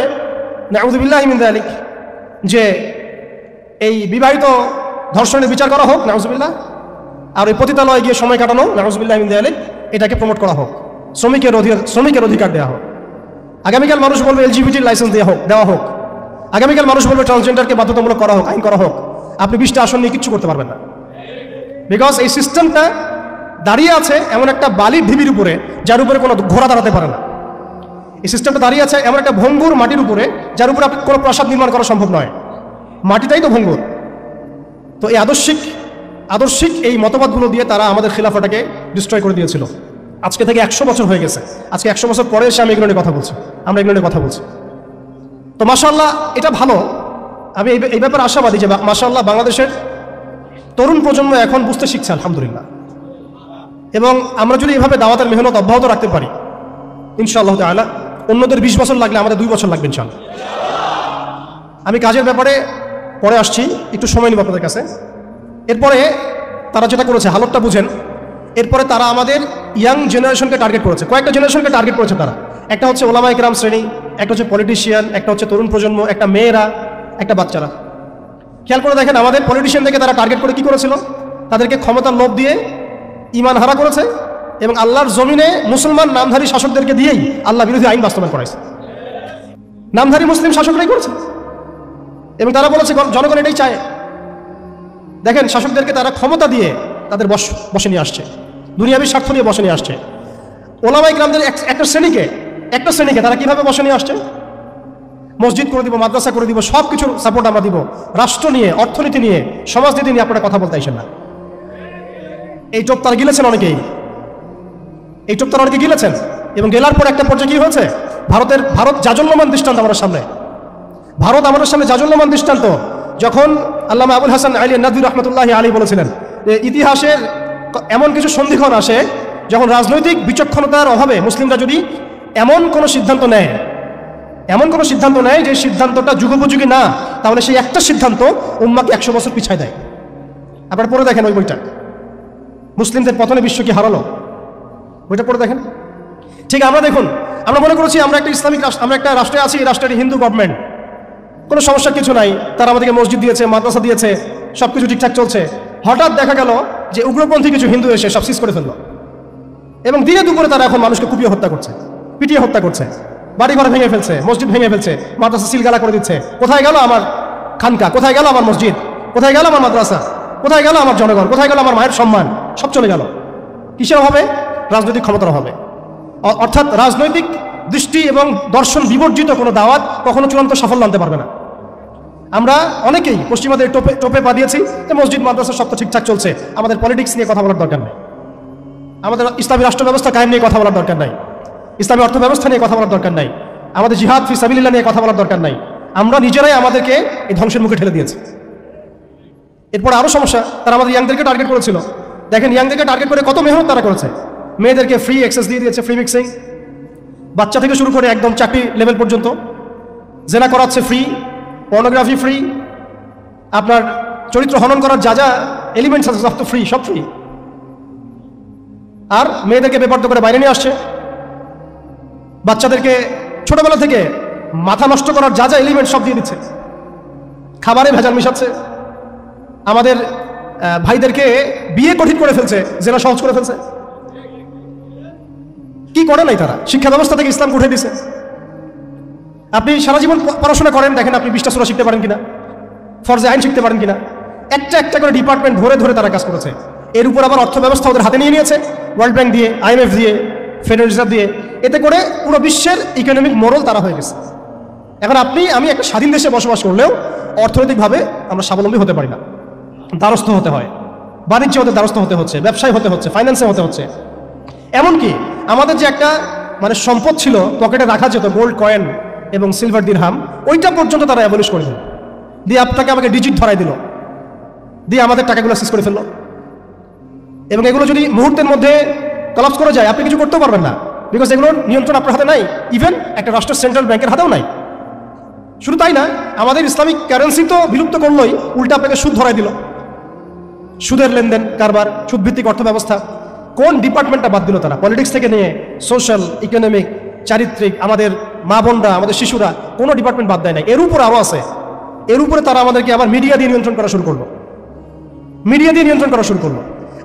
নাউযুবিল্লাহি মিন যালিক, যে এই বিবাহিত ধর্ষণের বিচার করা হোক, নাউযুবিল্লাহ, আর ওই পতিতালয়ে গিয়ে সময় কাটানো, নাউযুবিল্লাহি মিন যালিক, এটাকে প্রমোট করা হোক, শ্রমিকের অধিকার দেওয়া হোক। আগামীকাল মানুষ বলবে এলজিবিটির লাইসেন্স দেওয়া হোক। আগামীকাল মানুষ বলবে ট্রান্সজেন্ডারকে বাধ্যতামূলক করা হোক, আইন করা হোক। আপনি 20টা আসন নিয়ে কিচ্ছু করতে পারবেন না, বিকজ এই সিস্টেমটা দাঁড়িয়ে আছে এমন একটা বালির ঢিবির উপরে যার উপরে কোনো ঘোড়া দাঁড়াতে পারে না। এই সিস্টেমটা দাঁড়িয়ে আছে এমন একটা ভঙ্গুর মাটির উপরে যার উপরে কোনো প্রাসাদ নির্মাণ করা সম্ভব নয়, মাটিটাই তো ভঙ্গুর। তো এই আদর্শিক এই মতবাদগুলো দিয়ে তারা আমাদের খিলাফাটাকে ডিস্ট্রয় করে দিয়েছিল। আজকে থেকে 100 বছর হয়ে গেছে, আজকে 100 বছর পরে এসে আমি এগুলো নিয়ে কথা বলছি, আমরা এগুলো নিয়ে কথা বলছি। তো মাশাআল্লাহ এটা ভালো, আমি এই ব্যাপারে আশাবাদী যে মাশাআল্লাহ বাংলাদেশের তরুণ প্রজন্ম এখন বুঝতে শিখছে আলহামদুলিল্লাহ। এবং আমরা যদি এভাবে দাওয়াতের মেহনত অব্যাহত রাখতে পারি ইনশাআল্লাহ তাআলা, অন্যদের 20 বছর লাগলে আমাদের 2 বছর লাগবে ইনশাআল্লাহ। আমি কাজের ব্যাপারে পরে আসছি, একটু সময় নিব আপনাদের কাছে। এরপরে তারা যেটা করেছে হালতটা বুঝেন। এরপরে তারা আমাদের ইয়াং জেনারেশনকে টার্গেট করেছে, কয়েকটা জেনারেশনকে টার্গেট করেছে তারা। একটা হচ্ছে ওলামায়ে কেরাম শ্রেণী, একটা হচ্ছে পলিটিশিয়ান, একটা হচ্ছে তরুণ প্রজন্ম, একটা মেয়েরা, একটা বাচ্চারা। খেয়াল করে দেখেন আমাদের পলিটিশিয়ানদেরকে তারা টার্গেট করে কি করেছিল, তাদেরকে ক্ষমতার লোভ দিয়ে ঈমান হারা করেছে এবং আল্লাহর জমিনে মুসলমান নামধারী শাসকদেরকে দিয়েই আল্লাহ বিরোধী আইন বাস্তবায়ন করাইছে। নামধারী মুসলিম শাসকরাই করেছে এবং তারা বলেছে জনগণ এটাই চায়। দেখেন শাসকদেরকে তারা ক্ষমতা দিয়ে তাদের বসে নিয়ে আসছে, দুনিয়াবী স্বার্থ নিয়ে বসে নিয়ে আসছে। ওলামায়ে কেরামদের একটা শ্রেণীকে তারা কিভাবে বসে নিয়ে আসছে, মসজিদ করে দিব, মাদ্রাসা করে দিব, সব কিছুর সাপোর্ট আমরা দিব, রাষ্ট্র নিয়ে, অর্থনীতি নিয়ে, সমাজনীতি নিয়ে আপনারা কথা বলতে আইসেন না। এই টোপ তারা গিলেছেন অনেকেই, এই টোপ তারা অনেকে গিলেছেন এবং গেলার পর একটা পর্যায়ে কি হয়েছে, ভারত জাজল্যমান দৃষ্টান্ত আমাদের সামনে, ভারত আমাদের সামনে জাজল্যমান দৃষ্টান্ত। যখন আল্লামা আবুল হাসান আলী নাদভী রহমতুল্লাহি আলী বলেছিলেন যে ইতিহাসের এমন কিছু সন্ধিক্ষণ আসে যখন রাজনৈতিক বিচক্ষণতার অভাবে মুসলিমরা যদি এমন কোনো সিদ্ধান্ত নেয় যে সিদ্ধান্তটা যুগোপযোগী না, তাহলে সেই একটা সিদ্ধান্ত উম্মাহকে 100 বছর পিছায় দেয়। আপনারা পড়ে দেখেন ওই বইটা, মুসলিমদের পতনে বিশ্ব কি হারালো, বইটা পড়ে দেখেন। ঠিক আমরা দেখুন, আমরা মনে করেছি আমরা একটা ইসলামিক রাষ্ট্র, আমরা একটা রাষ্ট্রে আছি, এই রাষ্ট্রের হিন্দু গভর্নমেন্ট, কোনো সমস্যা কিছু নাই, তারা আমাদেরকে মসজিদ দিয়েছে, মাদ্রাসা দিয়েছে, সব কিছু ঠিকঠাক চলছে। হঠাৎ দেখা গেল যে উগ্রপন্থী কিছু হিন্দু এসে সব সিজ করে ফেললো এবং দিনে দুপুরে তারা এখন মানুষকে কুপিয়ে হত্যা করছে, পিটিয়ে হত্যা করছে, বাড়ি ঘরে ভেঙে ফেলছে, মসজিদ ভেঙে ফেলছে, মাদ্রাসা সিলগালা করে দিচ্ছে। কোথায় গেল আমার খানকা, কোথায় গেল আমার মসজিদ, কোথায় গেল আমার মাদ্রাসা, কোথায় গেল আমার জনগণ, কোথায় গেল আমার মায়ের সম্মান, সব চলে গেল। কিসের অভাবে? রাজনৈতিক ক্ষমতার অভাবে। অর্থাৎ রাজনৈতিক দৃষ্টি এবং দর্শন বিবর্জিত কোনো দাওয়াত কখনো চূড়ান্ত সাফল্য আনতে পারবে না। আমরা অনেকেই পশ্চিমাদের টোপে পা দিয়েছি যে মসজিদ মাদ্রাসা সব তো ঠিকঠাক চলছে, আমাদের পলিটিক্স নিয়ে কথা বলার দরকার নেই, আমাদের ইসলামী রাষ্ট্র ব্যবস্থা কায়েম নিয়ে কথা বলার দরকার নাই, ইসলামী অর্থ ব্যবস্থা নিয়ে কথা বলার দরকার নাই, আমাদের জিহাদ ফি সাবিলিল্লাহ নিয়ে কথা বলার দরকার নাই। আমরা নিজেরাই আমাদেরকে এই ধ্বংসের মুখে ঠেলে দিয়েছি। এরপর আরও সমস্যা, তারা আমাদের ইয়াংদেরকে টার্গেট করেছিল। দেখেন ইয়াংদেরকে টার্গেট করে কত মেহনত তারা করেছে। মেয়েদেরকে ফ্রি অ্যাক্সেস দিয়ে দিয়েছে, ফ্রি মিক্সিং, বাচ্চা থেকে শুরু করে একদম চাকরি লেভেল পর্যন্ত জেনা করাচ্ছে ফ্রি, পর্নোগ্রাফি ফ্রি, আপনার চরিত্র হনন করার যা এলিমেন্টস আছে সব তো ফ্রি, সব ফ্রি। আর মেয়েদেরকে বেপর্দা করে বাইরে নিয়ে আসছে, বাচ্চাদেরকে ছোটবেলা থেকে মাথা নষ্ট করার যা এলিমেন্ট সব দিয়ে দিচ্ছে, খাবারে ভেজাল মিশাচ্ছে, আমাদের ভাইদেরকে বিয়ে কঠিন করে ফেলছে, জেনা সহজ করে ফেলছে। কি করে নাই তারা? শিক্ষা ব্যবস্থা থেকে ইসলাম উঠে দিছে। আপনি সারা জীবন পড়াশোনা করেন, দেখেন আপনি 20টা সূরা শিখতে পারেন কিনা, ফরজে আইন শিখতে পারেন কিনা। একটা করে ডিপার্টমেন্ট ধরে ধরে তারা কাজ করেছে। এর উপর আবার অর্থ ব্যবস্থা ওদের হাতে নিয়ে নিয়েছে, ওয়ার্ল্ড ব্যাংক দিয়ে, IMF দিয়ে, ফেডারেল রিজার্ভ দিয়ে। এতে করে পুরো বিশ্বের ইকোনমিক মোড়ল তারা হয়ে গেছে। এখন আমি একটা স্বাধীন দেশে বসবাস করলেও অর্থনৈতিকভাবে আমরা স্বাবলম্বী হতে পারি না, দ্বারস্থ হতে হয়, বাণিজ্য হতে দ্বারস্থ হতে হচ্ছে, ব্যবসায় হতে হচ্ছে, ফাইন্যান্সে হতে হচ্ছে। এমনকি আমাদের যে একটা সম্পদ ছিল পকেটে রাখা যেত, গোল্ড কয়েন এবং সিলভার দিরহাম, ওইটা পর্যন্ত তারা অ্যাবলিশ করে দিল, দিয়ে আপনাকে আমাকে ডিজিট ধরাই দিল, দিয়ে আমাদের টাকাগুলো সিজ করে ফেললো। এবং এগুলো যদি মুহূর্তের মধ্যে কলাপস করে যায়, আপনি কিছু করতেও পারবেন না, বিকজ এগুলোর নিয়ন্ত্রণ আপনার হাতে নাই, ইভেন একটা রাষ্ট্রের সেন্ট্রাল ব্যাংকের হাতেও নাই। শুধু তাই না, আমাদের ইসলামিক কারেন্সি তো বিলুপ্ত করলোই, উল্টা আপনাকে সুদ ধরাই দিল, সুদের লেনদেন কারবার, সুদভিত্তিক অর্থ ব্যবস্থা। কোন ডিপার্টমেন্টটা বাদ দিল তারা? পলিটিক্স থেকে নিয়ে সোশ্যাল, ইকোনমিক, চারিত্রিক, আমাদের মা বোনরা, আমাদের শিশুরা, কোনো ডিপার্টমেন্ট বাদ দেয় না। এর উপর আরও আছে, এর উপরে তারা আমাদেরকে আবার মিডিয়া দিয়ে নিয়ন্ত্রণ করা শুরু করলো, মিডিয়া দিয়ে নিয়ন্ত্রণ করা শুরু করলো।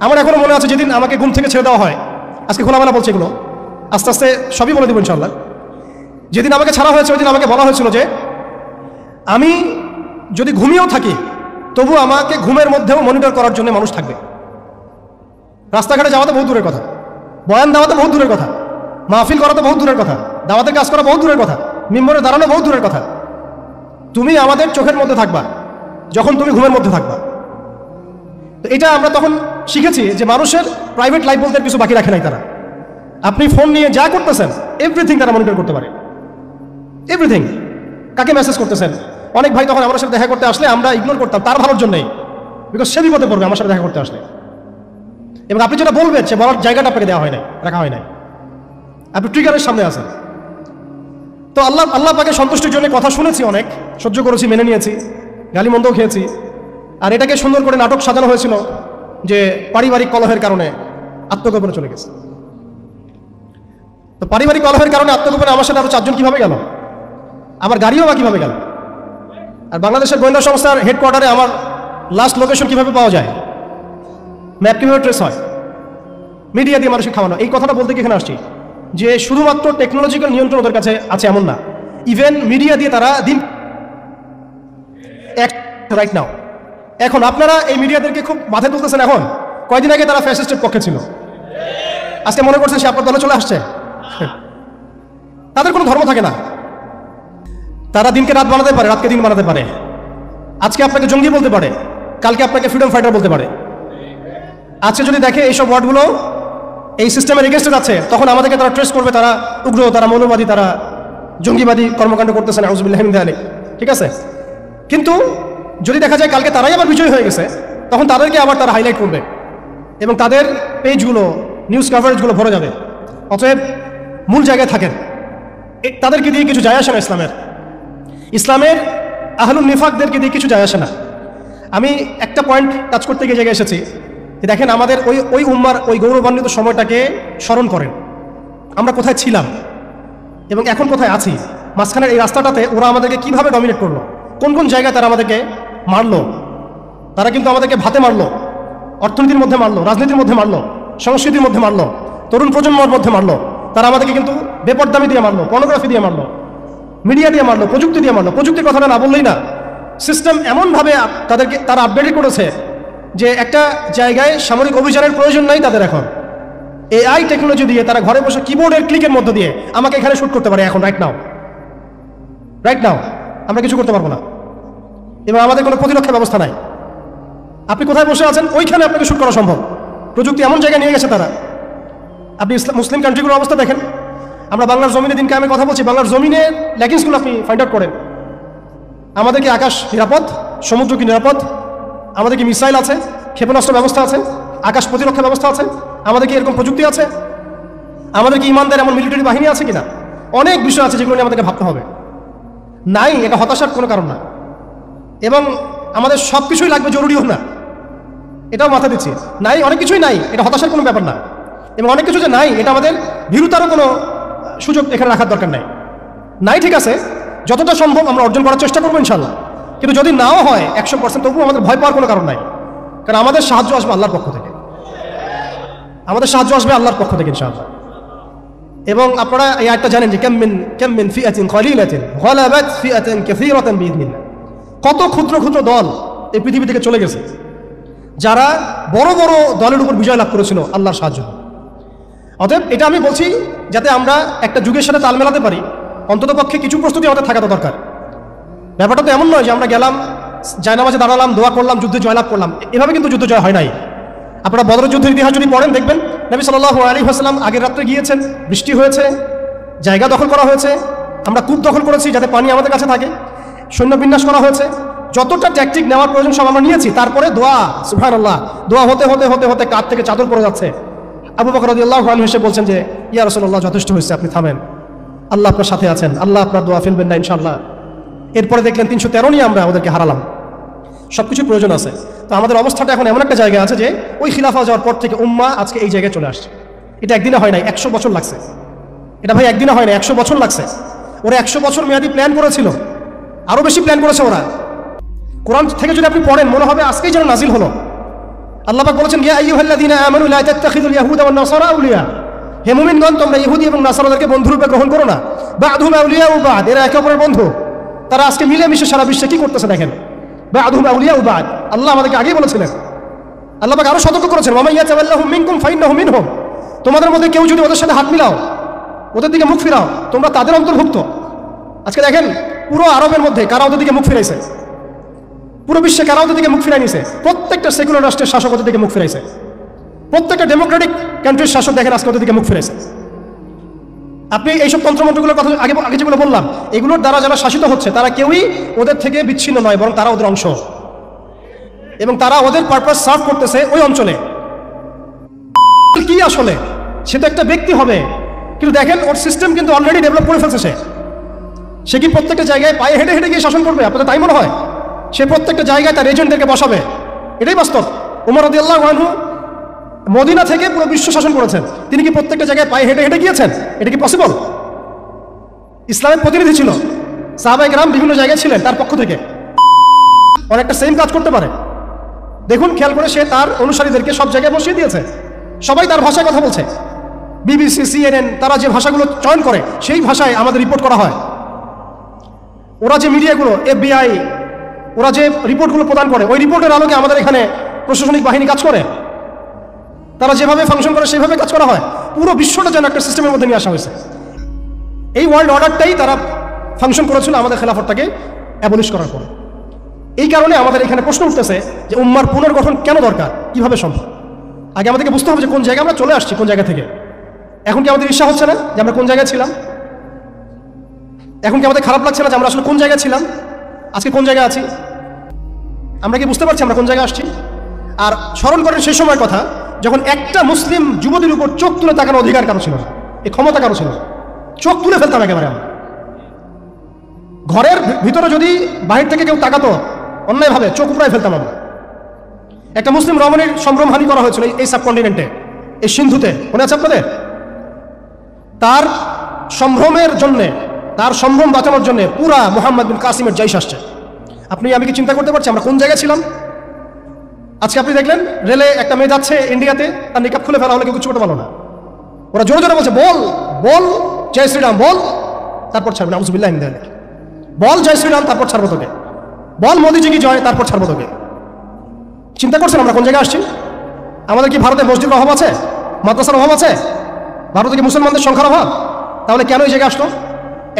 আমার এখনো মনে আছে যেদিন আমাকে ঘুম থেকে ছেড়ে দেওয়া হয়, আজকে খোলামেলা বলছে এগুলো, আস্তে আস্তে সবই বলে দেবো ইনশাল্লাহ। যেদিন আমাকে ছাড়া হয়েছে ওই দিন আমাকে বলা হয়েছিল যে আমি যদি ঘুমিয়েও থাকি তবু আমাকে ঘুমের মধ্যেও মনিটর করার জন্য মানুষ থাকবে। রাস্তাঘাটে যাওয়া তো বহুত দূরের কথা, বয়ান দেওয়া তো বহুত দূরের কথা, মাহফিল করা তো বহুত দূরের কথা, দাওয়াতের কাজ করা বহুত দূরের কথা, মিম্বরে দাঁড়ানো বহুত দূরের কথা। তুমি আমাদের চোখের মধ্যে থাকবা যখন তুমি ঘুমের মধ্যে থাকবা। তো এটা আমরা তখন শিখেছি যে মানুষের প্রাইভেট লাইফ বলতে কিছু বাকি রাখে নাই তারা। আপনি ফোন নিয়ে যা করতেছেন এভরিথিং তারা মনিটর করতে পারে, এভরিথিং। কাকে মেসেজ করতেছেন, অনেক ভাই তখন আমার সাথে দেখা করতে আসলে আমরা ইগনোর করতাম তার ভালোর জন্যই, বিকজ সে বিপদে পড়বে আমার সাথে দেখা করতে আসলে। এবং আপনি যেটা বলবেন সে বলার জায়গাটা আপনাকে দেওয়া হয় নাই, রাখা হয় নাই, আপনি ট্রিগারের সামনে আছেন। তো আল্লাহ পাকে সন্তুষ্টির জন্য কথা শুনেছি, অনেক সহ্য করেছি, মেনে নিয়েছি, গালি মন্দও খেয়েছি। আর এটাকে সুন্দর করে নাটক সাজানো হয়েছিল যে পারিবারিক কলহের কারণে আত্মগোপনে চলে গেছে। তো পারিবারিক কলহের কারণে আত্মগোপনে আমার সাথে আরো 4 জন কিভাবে গেল, আমার গাড়িও বা কিভাবে গেল, আর বাংলাদেশের গোয়েন্দা সংস্থার হেডকোয়ার্টারে আমার লাস্ট লোকেশন কিভাবে পাওয়া যায়, ম্যাপ কিভাবে ট্রেস হয়, মিডিয়া দিয়ে মানুষকে খাওয়ানো। এই কথাটা বলতে কি এখানে আসছি যে শুধুমাত্র টেকনোলজিক্যাল নিয়ন্ত্রণ ওদের কাছে আছে এমন না, ইভেন মিডিয়া দিয়ে তারা দিন রাইট নাও। এখন আপনারা এই মিডিয়াদেরকে খুব মাথায় তুলতেছেন, এখন কয়দিন আগে তারা ফ্যাসিস্টের পক্ষে ছিল, আজকে মনে করছেন সে আপনার দলে চলে আসছে। তাদের কোনো ধর্ম থাকে না, তারা দিনকে রাত বানাতে পারে, রাতকে দিন বানাতে পারে। আজকে আপনাকে জঙ্গি বলতে পারে, কালকে আপনাকে ফ্রিডম ফাইটার বলতে পারে। আজকে যদি দেখে এইসব ওয়ার্ডগুলো এই সিস্টেমের এগেনস্টে যাচ্ছে, তখন আমাদেরকে তারা ট্রেস করবে, তারা উগ্র, তারা মৌলবাদী, তারা জঙ্গিবাদী কর্মকাণ্ড করতেছে, নাউজুবিল্লাহি মিন যালিক। ঠিক আছে, কিন্তু যদি দেখা যায় কালকে তারাই আবার বিজয় হয়ে গেছে, তখন তাদেরকে আবার তারা হাইলাইট করবে এবং তাদের পেজগুলো, নিউজ কাভারেজগুলো ভরে যাবে। অতএব মূল জায়গায় থাকেন, তাদেরকে দিয়ে কিছু যায় আসে না। ইসলামের আহলুন নিফাকদেরকে দিয়ে কিছু যায় আসে না। আমি একটা পয়েন্ট টাচ করতে গিয়ে জায়গায় এসেছি যে দেখেন আমাদের ওই উম্মার ওই গৌরবান্বিত সময়টাকে স্মরণ করেন, আমরা কোথায় ছিলাম এবং এখন কোথায় আছি। মাঝখানের এই রাস্তাটাতে ওরা আমাদেরকে কিভাবে ডমিনেট করলো, কোন কোন জায়গায় তারা আমাদেরকে মারলো। তারা কিন্তু আমাদেরকে ভাতে মারলো, অর্থনীতির মধ্যে মারলো, রাজনীতির মধ্যে মারলো, সংস্কৃতির মধ্যে মারলো, তরুণ প্রজন্মের মধ্যে মারলো। তারা আমাদেরকে কিন্তু বেপরদামি দিয়ে মারলো, পর্নোগ্রাফি দিয়ে মারলো, মিডিয়া দিয়ে মারলো, প্রযুক্তি দিয়ে মারলো। প্রযুক্তির কথাটা না বললেই না, সিস্টেম এমনভাবে তারা আপডেট করেছে যে একটা জায়গায় সামরিক অভিযানের প্রয়োজন নাই তাদের। এখন এআই টেকনোলজি দিয়ে তারা ঘরে বসে কিবোর্ডের ক্লিকের মধ্য দিয়ে আমাকে এখানে শুট করতে পারে। এখন রাইট নাও আমরা কিছু করতে পারবো না এবং আমাদের কোনো প্রতিরক্ষা ব্যবস্থা নাই। আপনি কোথায় বসে আছেন ওইখানে আপনাকে শুট করা সম্ভব। প্রযুক্তি এমন জায়গায় নিয়ে গেছে তারা। আপনি মুসলিম কান্ট্রিগুলোর অবস্থা দেখেন। আমরা বাংলার জমিনে দিনকে আমি কথা বলছি, বাংলার জমিনে ল্যাকিংসগুলো আপনি ফাইন্ড আউট করেন। আমাদের কি আকাশ নিরাপদ, সমুদ্র কি নিরাপদ, আমাদের কি মিসাইল আছে, ক্ষেপণাস্ত্র ব্যবস্থা আছে, আকাশ প্রতিরক্ষা ব্যবস্থা আছে, আমাদের কি এরকম প্রযুক্তি আছে, আমাদের কি ইমানদার এমন মিলিটারি বাহিনী আছে কিনা। অনেক বিষয় আছে যেগুলো নিয়ে আমাদেরকে ভাবতে হবে। নাই, এটা হতাশার কোনো কারণ না। এবং আমাদের সব কিছুই লাগবে, জরুরিও না, এটাও মাথা দিচ্ছি। নাই, অনেক কিছুই নাই, এটা হতাশার কোনো ব্যাপার না। এবং অনেক কিছু যে নাই, এটা আমাদের ভীরুতারও কোনো সুযোগ এখানে রাখার দরকার নাই। ঠিক আছে, যতটা সম্ভব আমরা অর্জন করার চেষ্টা করবো ইনশাল্লাহ। কিন্তু যদি নাও হয় 100%, তবুও আমাদের ভয় পাওয়ার কোনো কারণ নাই। কারণ আমাদের সাহায্য আসবে আল্লাহর পক্ষ থেকে, আমাদের সাহায্য আসবে আল্লাহর পক্ষ থেকে ইনশাআল্লাহ। এবং আপনারা এই আয়াতটা জানেন যে কাম মিন ফিআতিন কলিলাতিন গালাবাত ফিআতান কাসীরাতান বিইذনিল্লাহ। কত ক্ষুদ্র ক্ষুদ্র দল এই পৃথিবী থেকে চলে গেছে যারা বড় বড় দলের উপর বিজয় লাভ করেছিল আল্লাহর সাহায্য। অতএব এটা আমি বলছি যাতে আমরা একটা যুগের সাথে তাল মেলাতে পারি, অন্ততপক্ষে কিছু প্রস্তুতি আমাদের থাকা তো দরকার। ব্যাপারটা তো এমন নয় যে আমরা গেলাম, জায়নামাজে দাঁড়ালাম, দোয়া করলাম, যুদ্ধে জয়লাভ করলাম। এভাবে কিন্তু যুদ্ধ জয় হয় নাই। আপনারা বদরের যুদ্ধের ইতিহাস যদি পড়েন দেখবেন নবী সাল্লাল্লাহু আলাইহি ওয়াসাল্লাম আগের রাত্রে গিয়েছেন, বৃষ্টি হয়েছে, জায়গা দখল করা হয়েছে, আমরা কূপ দখল করেছি যাতে পানি আমাদের কাছে থাকে, সৈন্য বিন্যাস করা হয়েছে, যতটা ট্যাকটিক নেওয়ার প্রয়োজন সব আমরা নিয়েছি। তারপরে দোয়া, সুবহানাল্লাহ, দোয়া হতে হতে হতে হতে কাঁধ থেকে চাদর পড়ে যাচ্ছে। আবু বকর রাদিয়াল্লাহু আনহু এসে বলছেন যে ইয়া রাসূলুল্লাহ, যথেষ্ট হয়েছে, আপনি থামেন, আল্লাহ আপনার সাথে আছেন, আল্লাহ আপনার দোয়া ফেলবেন না ইনশাআল্লাহ। এরপরে দেখলেন 313 নিয়ে আমরা ওদেরকে হারালাম। সব কিছুর প্রয়োজন আছে। তো আমাদের অবস্থাটা এখন এমন একটা জায়গা আছে যে ওই খিলাফা যাওয়ার পর থেকে উম্মাহ আজকে এই জায়গায় চলে আসছে। এটা একদিনে হয় নাই, 100 বছর লাগছে। এটা ভাই একদিনে হয় না, 100 বছর লাগছে। ওরা 100 বছর মেয়াদি প্ল্যান করেছিল, আরো বেশি প্ল্যান করেছে ওরা। কোরআন থেকে যদি আপনি পড়েন মনে হবে আজকেই যেন নাজিল হলো। আল্লাহ পাক বলেছেন, ইয়া আইয়ুহাল্লাযীনা আমানু লা তাত্তাখিযুল ইয়াহুদা ওয়ান নাসারা আউলিয়া। হে মুমিনগণ, তোমরা ইহুদি এবং নাসারাদেরকে বন্ধুরূপে গ্রহণ করো না। বা'দুহুম আউলিয়া ওয়া বা'দ, এরা একে অপরের বন্ধু। তারা আজকে মিলেমিশে সারা বিশ্বে কি করতেছে দেখেন। বা'দুহুম আউলিয়া ওয়া বা'দ, আল্লাহ আমাদেরকে আগেই বলেছিলেন আল্লাহ পাক আরো সতর্ক করেছেন, ওয়া মান ইয়াতাওয়াল্লাহু মিনকুম ফাইন্নাহু মিনহুম, তোমাদের মধ্যে কেউ যদি ওদের সাথে হাত মিলাও, ওদের দিকে মুখ ফিরাও, তোমরা তাদের অন্তর্ভুক্ত। আজকে দেখেন পুরো আরবের মধ্যে কারা ওদের দিকে মুখ ফিরাইছে, পুরো বিশ্বে কারা ওদের দিকে মুখ ফিরাই নিছে। প্রত্যেকটা সেকুলার রাষ্ট্রের শাসক ওদের দিকে মুখ ফিরাইছে, প্রত্যেকটা ডেমোক্রেটিক কান্ট্রির শাসক দেখেন আজকে ওদের দিকে মুখ ফিরাইছে। আপনি এইসব তন্ত্রমন্ত্রগুলোর কথা আগে যেগুলো বললাম, এগুলোর দ্বারা যারা শাসিত হচ্ছে তারা কেউই ওদের থেকে বিচ্ছিন্ন নয়, বরং তারা ওদের অংশ, এবং তারা ওদের পারপাস সার্ভ করতেছে ওই অঞ্চলে। কি আসলে সে তো একটা ব্যক্তি হবে, কিন্তু দেখেন ওর সিস্টেম কিন্তু অলরেডি ডেভেলপ করে ফেলছে। সে কি প্রত্যেকটা জায়গায় পায়ে হেঁটে হেঁটে গিয়ে শাসন করবে? আপনাদের তাই মনে হয়? সে প্রত্যেকটা জায়গায় তার এজেন্টদেরকে বসাবে, এটাই বাস্তব। ওমর রাদিয়াল্লাহু আনহু মদিনা থেকে পুরো বিশ্ব শাসন করেছেন, তিনি কি প্রত্যেকটা জায়গায় পায়ে হেঁটে হেঁটে গিয়েছেন? এটা কি পসিবল? ইসলামের প্রতিনিধি ছিল, সাহাবায়ে কেরাম বিভিন্ন জায়গায় ছিলেন তার পক্ষ থেকে, অনেকটা সেম কাজ করতে পারে। দেখুন খেয়াল করে, সে তার অনুসারীদেরকে সব জায়গায় বসিয়ে দিয়েছে, সবাই তার ভাষায় কথা বলছে। বিবিসি, CNN তারা যে ভাষাগুলো চয়ন করে সেই ভাষায় আমাদের রিপোর্ট করা হয়। ওরা যে মিডিয়াগুলো, FBI, ওরা যে রিপোর্টগুলো প্রদান করে, ওই রিপোর্টের আলোকে আমাদের এখানে প্রশাসনিক বাহিনী কাজ করে। তারা যেভাবে ফাংশন করে সেভাবে কাজ করা হয়। পুরো বিশ্বটা যেন একটা সিস্টেমের মধ্যে নিয়ে আসা হয়েছে। এই ওয়ার্ল্ড অর্ডারটাই তারা ফাংশন করেছিল আমাদের খেলাফতটাকে অ্যাবলিশ করার পরে। এই কারণে আমাদের এখানে প্রশ্ন উঠতেছে যে উম্মার পুনর্গঠন কেন দরকার, কিভাবে সম্ভব? আগে আমাদেরকে বুঝতে হবে যে কোন জায়গায় আমরা চলে আসছি, কোন জায়গা থেকে। এখন কি আমাদের ঈর্ষা হচ্ছে না যে আমরা কোন জায়গায় ছিলাম? এখন কি আমাদের খারাপ লাগছে না যে আমরা আসলে কোন জায়গায় ছিলাম, আজকে কোন জায়গায় আছি? আমরা কি বুঝতে পারছি আমরা কোন জায়গায় আসছি? আর স্মরণ করেন সেই সময়ের কথা যখন একটা মুসলিম যুবতীর উপর চোখ তুলে তাকানোর অধিকার কারো ছিল না, এই ক্ষমতা কারো ছিল না। চোখ তুলে ফেলতাম একেবারে আমরা। ঘরের ভিতরে যদি বাহির থেকে কেউ তাকাতো অন্যায়ভাবে, চোখ উপড়ায় ফেলতাম আমরা। একটা মুসলিম রমণীর সম্ভ্রমহানি করা হয়েছিল এই সাবকন্টিনেন্টে, এই সিন্ধুতে, মনে আছে আপনাদের? তার সম্ভ্রমের জন্যে, তার সম্ভ্রম বাঁচানোর জন্য পুরা মুহাম্মদ বিন কাসিমের জাইশ আসছে। আমি কি চিন্তা করতে পারছি আমরা কোন জায়গায় ছিলাম? আজকে আপনি দেখলেন রেলে একটা মেয়ে যাচ্ছে ইন্ডিয়াতে, তার নিকাব খুলে ফেলা হলে কেউ কিছু করতে পারলো না। ওরা জোরে জোরে বলছে বল বল জয় শ্রীরাম, বল, তারপর ছাড়বে না, আউযুবিল্লাহি মিন যালিক। বল জয় শ্রীরাম, তারপর ছাড়বো তোকে। বল মোদিজি কি জয়, তারপর ছাড়বো তোকে। চিন্তা করছেন আমরা কোন জায়গায় আসছি? আমাদের কি ভারতে মসজিদের অভাব আছে, মাদ্রাসার অভাব আছে? ভারতে কি মুসলমানদের সংখ্যার অভাব? তাহলে কেন এই জায়গায় আসলো?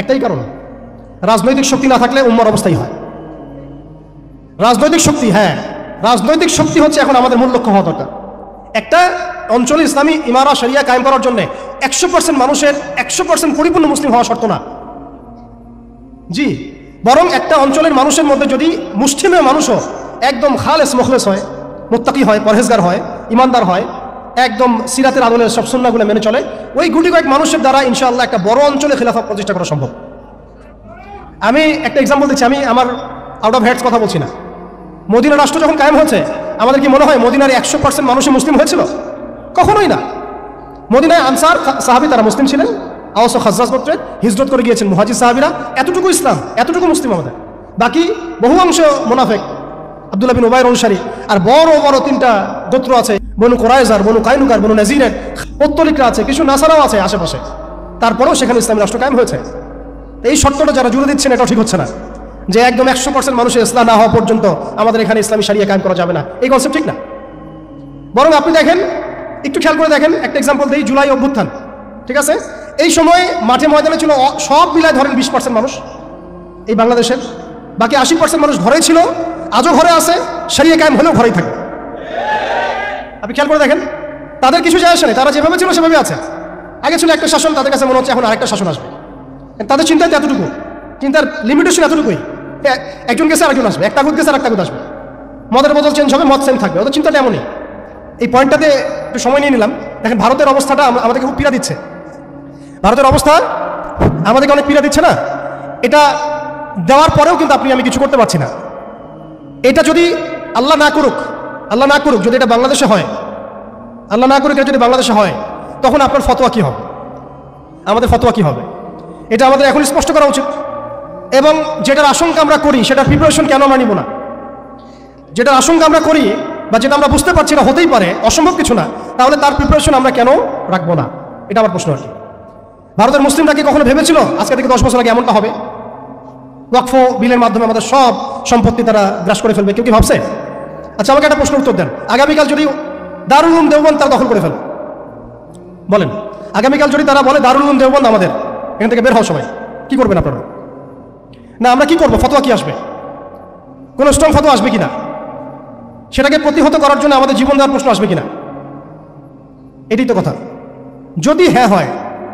একটাই কারণ, রাজনৈতিক শক্তি না থাকলে উম্মার অবস্থাই হয়। রাজনৈতিক শক্তি, হ্যাঁ, রাজনৈতিক শক্তি হচ্ছে এখন আমাদের মূল লক্ষ্য হওয়া দরকার। একটা অঞ্চলে ইসলামী ইমারা শরিয়া কায়েম করার জন্য 100% মানুষের 100% পরিপূর্ণ মুসলিম হওয়া শর্ত না, জি, বরং একটা অঞ্চলের মানুষের মধ্যে যদি মুসলিমের মানুষও একদম খালেস মুখলেস হয়, মুত্তাকি হয়, পরহেজগার হয়, ইমানদার হয়, একদম সিরাতের আদলের সব সুন্নাহগুলো মেনে চলে, ওই গুটি কয়েক মানুষের দ্বারা ইনশাআল্লাহ একটা বড় অঞ্চলে খেলাফত প্রতিষ্ঠা করা সম্ভব। আমি একটা এক্সাম্পল দিচ্ছি, আমি আমার আউট অফ হেডস কথা বলছি না। মদিনা রাষ্ট্র যখন কায়েম হয়েছে, আমাদের কি মনে হয় মদিনার 100% মানুষই মুসলিম হয়েছিল? কখনোই না। মদিনায় আনসার সাহাবী তারা মুসলিম ছিলেন, আওস ও খাজরাজ গোত্রে হিজরত করে গিয়েছেন মুহাজির সাহাবীরা, এতটুকু ইসলাম, এতটুকু মুসলিম আমাদের। বাকি বহু অংশ মুনাফিক, আব্দুল্লাহ বিন উবাইর অনুসারী, আর বড় বড় 3টা গোত্র আছে, বনু কুরাইজার, বনু কাইনুকার, বনু নাজিরের, পত্তলিকরা আছে, কিছু নাসারাও আছে আশেপাশে। তারপরেও সেখানে ইসলামী রাষ্ট্র কায়েম হয়েছে। এই শর্তটা যারা জুড়ে দিচ্ছেন এটাও ঠিক হচ্ছে না, যে একদম 100% মানুষের ইসলাম না হওয়া পর্যন্ত আমাদের এখানে ইসলামী শরিয়া কায়েম করা যাবে না, এই কনসেপ্ট ঠিক না। বরং আপনি দেখেন, একটু খেয়াল করে দেখেন, একটা এক্সাম্পল দিই, জুলাই অভ্যুত্থান, ঠিক আছে? এই সময় মাঠে ময়দানে ছিল সব মিলায় ধরেন 20% মানুষ এই বাংলাদেশের, বাকি 80% মানুষ ঘরেই ছিল, আজও ঘরে আছে, শরিয়া কায়েম হলেও ঘরেই থাকে। আপনি খেয়াল করে দেখেন, তাদের কিছু যায় আসে না, তারা যেভাবে ছিল সেভাবে আছে। আগে ছিল একটা শাসন, তাদের কাছে মনে হচ্ছে এখন আরেকটা শাসন আসবে, তাদের চিন্তায় এতটুকু, চিন্তার লিমিটেশন এতটুকুই। একজন গেছে আরেকজন আসবে, একটা আগুদ গেছে আর একটা আগুদ আসবে, মদের বোতল চেঞ্জ হবে, মদ সেম থাকবে, ওদের চিন্তাটা এমনই। এই পয়েন্টটাতে একটু সময় নিয়ে নিলাম। দেখেন ভারতের অবস্থাটা আমাদেরকে খুব পীড়া দিচ্ছে। ভারতের অবস্থা আমাদেরকে অনেক পীড়া দিচ্ছে না? এটা দেওয়ার পরেও কিন্তু আমি কিছু করতে পারছি না। এটা যদি আল্লাহ না করুক যদি এটা বাংলাদেশে হয়, আল্লাহ না করুক এটা যদি বাংলাদেশে হয়, তখন আপনার ফতোয়া কি হবে, আমাদের ফতোয়া কি হবে, এটা আমাদের এখন স্পষ্ট করা উচিত। এবং যেটার আশঙ্কা আমরা করি সেটার প্রিপারেশন কেন আমরা নিব না? যেটার আশঙ্কা আমরা করি বা যেটা আমরা বুঝতে পারছি না হতেই পারে, অসম্ভব কিছু না, তাহলে তার প্রিপারেশন আমরা কেন রাখবো না? এটা আমার প্রশ্ন আর কি। ভারতের মুসলিমরা কি কখনো ভেবেছিল আজকে থেকে 10 বছর আগে এমনটা হবে? ওয়াকফ বিলের মাধ্যমে আমাদের সব সম্পত্তি তারা গ্রাস করে ফেলবে, কেউ কি ভাবছে? আচ্ছা আমাকে একটা প্রশ্ন উত্তর দেন, আগামীকাল যদি দারুল উলুম দেওবন্দ তারা দখল করে ফেলে, বলেন আগামীকাল যদি তারা বলে দারুল উলুম দেওবন্দ আমাদের, এখান থেকে বের হও সবাই, কি করবেন আপনারা? না আমরা কি করবো? ফতোয়া কি আসবে? কোনো স্ট্রং ফতোয়া আসবে কিনা? সেটাকে প্রতিহত করার জন্য আমাদের জীবন দেওয়ার প্রশ্ন আসবে কিনা? এটাই তো কথা। যদি হ্যাঁ হয়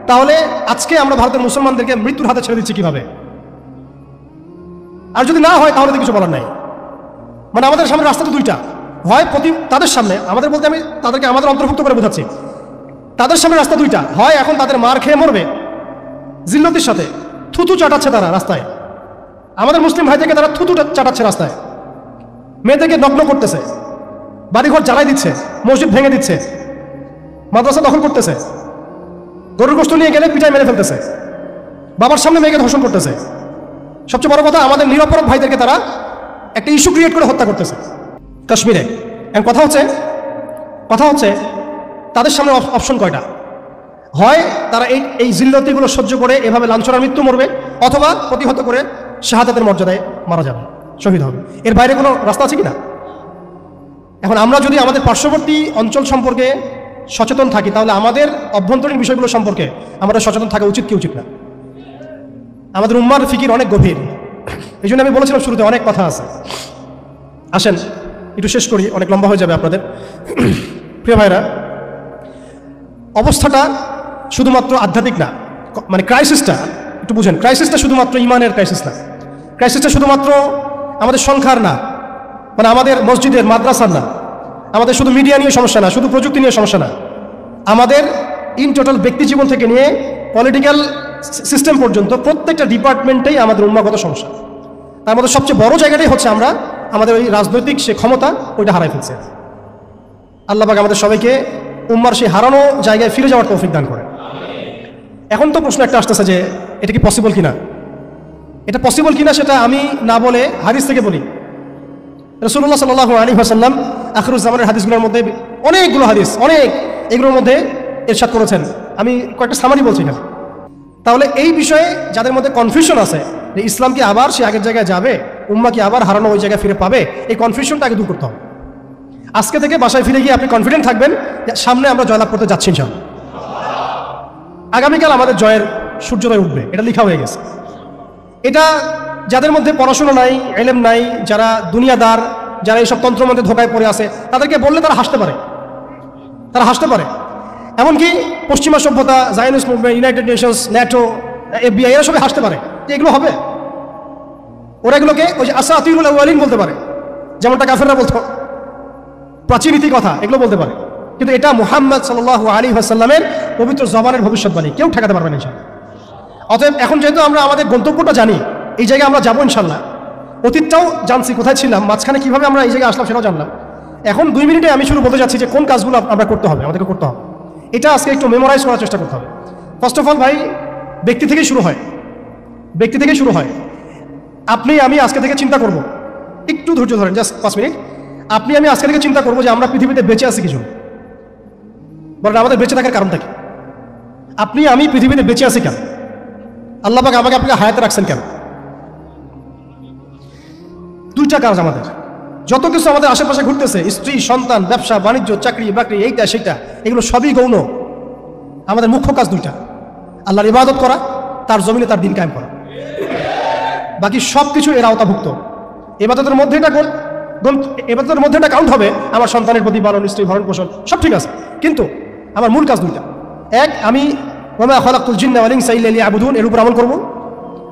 তাহলে আজকে আমরা ভারতের মুসলমানদেরকে মৃত্যুর হাতে ছেড়ে দিচ্ছি কিভাবে? আর যদি না হয় তাহলে তো কিছু বলার নাই। মানে আমাদের সামনে রাস্তা তো দুইটা, হয় তাদের সামনে, আমাদের বলতে আমি তাদেরকে আমাদের অন্তর্ভুক্ত করে বোঝাচ্ছি, তাদের সামনে রাস্তা দুইটা, হয় এখন তাদের মার খেয়ে মরবে জিল্লতির সাথে, থুতু চাটাচ্ছে তারা রাস্তায়, আমাদের মুসলিম ভাইদেরকে তারা থুতু চাটাচ্ছে রাস্তায়, মেয়েদেরকে নগ্ন করতেছে, বাড়িঘর জ্বালাই দিচ্ছে, মসজিদ ভেঙে দিচ্ছে, মাদ্রাসা দখল করতেছে, গরুর গোশত নিয়ে গেলে পিটায় মেরে ফেলতেছে, বাবার সামনে মেয়েকে ধর্ষণ করতেছে, সবচেয়ে বড় কথা আমাদের নিরপরাধ ভাইদেরকে তারা একটা ইস্যু ক্রিয়েট করে হত্যা করতেছে কাশ্মীরে। এখন কথা হচ্ছে তাদের সামনে অপশন কয়টা? হয় তারা এই জিল্লতিগুলো সহ্য করে এভাবে লাঞ্ছনার মৃত্যু মরবে, অথবা প্রতিহত করে শাহাদাতের মর্যাদায় মারা যাবে, শহীদ হবে। এর বাইরে কোনো রাস্তা আছে কিনা? এখন আমরা যদি আমাদের পার্শ্ববর্তী অঞ্চল সম্পর্কে সচেতন থাকি তাহলে আমাদের অভ্যন্তরীণ বিষয়গুলো সম্পর্কে আমাদের সচেতন থাকা উচিত কি উচিত না? আমাদের উম্মার ফিকির অনেক গভীর, এই জন্য আমি বলেছিলাম শুরুতে অনেক কথা আছে। আসেন একটু শেষ করি, অনেক লম্বা হয়ে যাবে আপনাদের। প্রিয় ভাইরা, অবস্থাটা শুধুমাত্র আধ্যাত্মিক না, মানে ক্রাইসিসটা একটু বুঝেন, ক্রাইসিসটা শুধুমাত্র ইমানের ক্রাইসিস না, ক্রাইসিসটা শুধুমাত্র আমাদের সংখ্যার না, মানে আমাদের মসজিদের মাদ্রাসার না, আমাদের শুধু মিডিয়া নিয়ে সমস্যা না, শুধু প্রযুক্তি নিয়ে সমস্যা না, আমাদের ইন টোটাল ব্যক্তি জীবন থেকে নিয়ে পলিটিক্যাল সিস্টেম পর্যন্ত প্রত্যেকটা ডিপার্টমেন্টেই আমাদের উম্মাগত সমস্যা। তার মধ্যে সবচেয়ে বড় জায়গাটাই হচ্ছে আমরা আমাদের ওই রাজনৈতিক সে ক্ষমতা ওইটা হারাই ফেলছে। আল্লাহ পাক আমাদের সবাইকে উম্মার সেই হারানো জায়গায় ফিরে যাওয়ার তৌফিক দান করে। এখন তো প্রশ্ন একটা আসতেছে যে এটা কি পসিবল কিনা, এটা পসিবল কিনা সেটা আমি না বলে হাদিস থেকে বলি। রাসূলুল্লাহ সাল্লাল্লাহু আলাইহি ওয়াসাল্লাম আখিরুজ্জামানের হাদিসগুলোর মধ্যে অনেকগুলো হাদিস, এগুলোর মধ্যে ইরশাদ করেছেন। আমি কয়েকটা সামারি বলছি না। তাহলে এই বিষয়ে যাদের মধ্যে কনফিউশন আছে যে ইসলাম কি আবার সে আগের জায়গায় যাবে, উম্মা কি আবার হারানো ওই জায়গায় ফিরে পাবে, এই কনফিউশনটা আগে দূর করতে হবে। আজকে থেকে বাসায় ফিরে গিয়ে আপনি কনফিডেন্ট থাকবেন যে সামনে আমরা জয়লাভ করতে যাচ্ছি ইনশাআল্লাহ। আগামীকাল আমাদের জয়ের সূর্যোদয় উঠবে, এটা লেখা হয়ে গেছে। এটা যাদের মধ্যে পড়াশোনা নাই, ইলম নাই, যারা দুনিয়াদার, যারা এইসব তন্ত্রের মধ্যে ধোকায় পড়ে আছে, তাদেরকে বললে তারা হাসতে পারে। এমনকি পশ্চিমা সভ্যতা, Zionist movement, United Nations, NATO, FBI এরা সবাই হাসতে পারে যে এগুলো হবে। ওরা এগুলোকে ওই যে আসাতিরুল আউয়ালিন বলতে পারে, যেমনটা কাফেররা বলতো, প্রাচীন ইতি কথা, এগুলো বলতে পারে। কিন্তু এটা মুহাম্মদ সাল্লাল্লাহু আলাইহি ওয়াসাল্লামের পবিত্র জবানের ভবিষ্যৎবাণী, কেউ ঠেকাতে পারবে না ইনশাআল্লাহ। অতএব এখন যেহেতু আমরা আমাদের গন্তব্যটা জানি, এই জায়গায় আমরা যাবো ইনশাআল্লাহ, অতীতটাও জানছি কোথায় ছিলাম, মাঝখানে কিভাবে আমরা এই জায়গায় আসলাম সেটাও জানলাম। এখন 2 মিনিটে আমি শুরু বলতে যাচ্ছি যে কোন কাজগুলো আমরা করতে হবে, আমাদেরকে করতে হবে। এটা আজকে একটু মেমোরাইজ করার চেষ্টা করতে হবে। ফার্স্ট অফ অল ভাই, ব্যক্তি থেকেই শুরু হয়। আপনি আমি আজকে থেকে চিন্তা করব, একটু ধৈর্য ধরেন, জাস্ট 5 মিনিট। আপনি আমি আজকে থেকে চিন্তা করবো যে আমরা পৃথিবীতে বেঁচে আছি কিছু, বলেন আমাদের বেঁচে থাকার কারণটা কি? আপনি আমি পৃথিবীতে বেঁচে আছি কেন? আল্লাহ পাক আমাকে আপনাকে হায়াতে রাখছেন কেন? 2টা কাজ আমাদের। যত কিছু আমাদের আশেপাশে ঘুরতেছে, স্ত্রী, সন্তান, ব্যবসা বাণিজ্য, চাকরি বাকরি, এইটা সেটা, এগুলো সবই গৌণ। আমাদের মুখ্য কাজ 2টা, আল্লাহর ইবাদত করা, তার জমিনে তার দিন কায়েম করা। বাকি সব কিছু এর আওতাভুক্ত। ইবাদতের মধ্যে এটা কাউন্ট হবে, আমার সন্তানের প্রতিপালন, স্ত্রী ভরণ পোষণ সব ঠিক আছে, কিন্তু আমার মূল কাজ 2টা। এক, আমি ওয়া মা খালাকতুল জিন্না ওয়াল ইনসা ইল্লা লিয়াবুদুন, এর উপর আমল করব।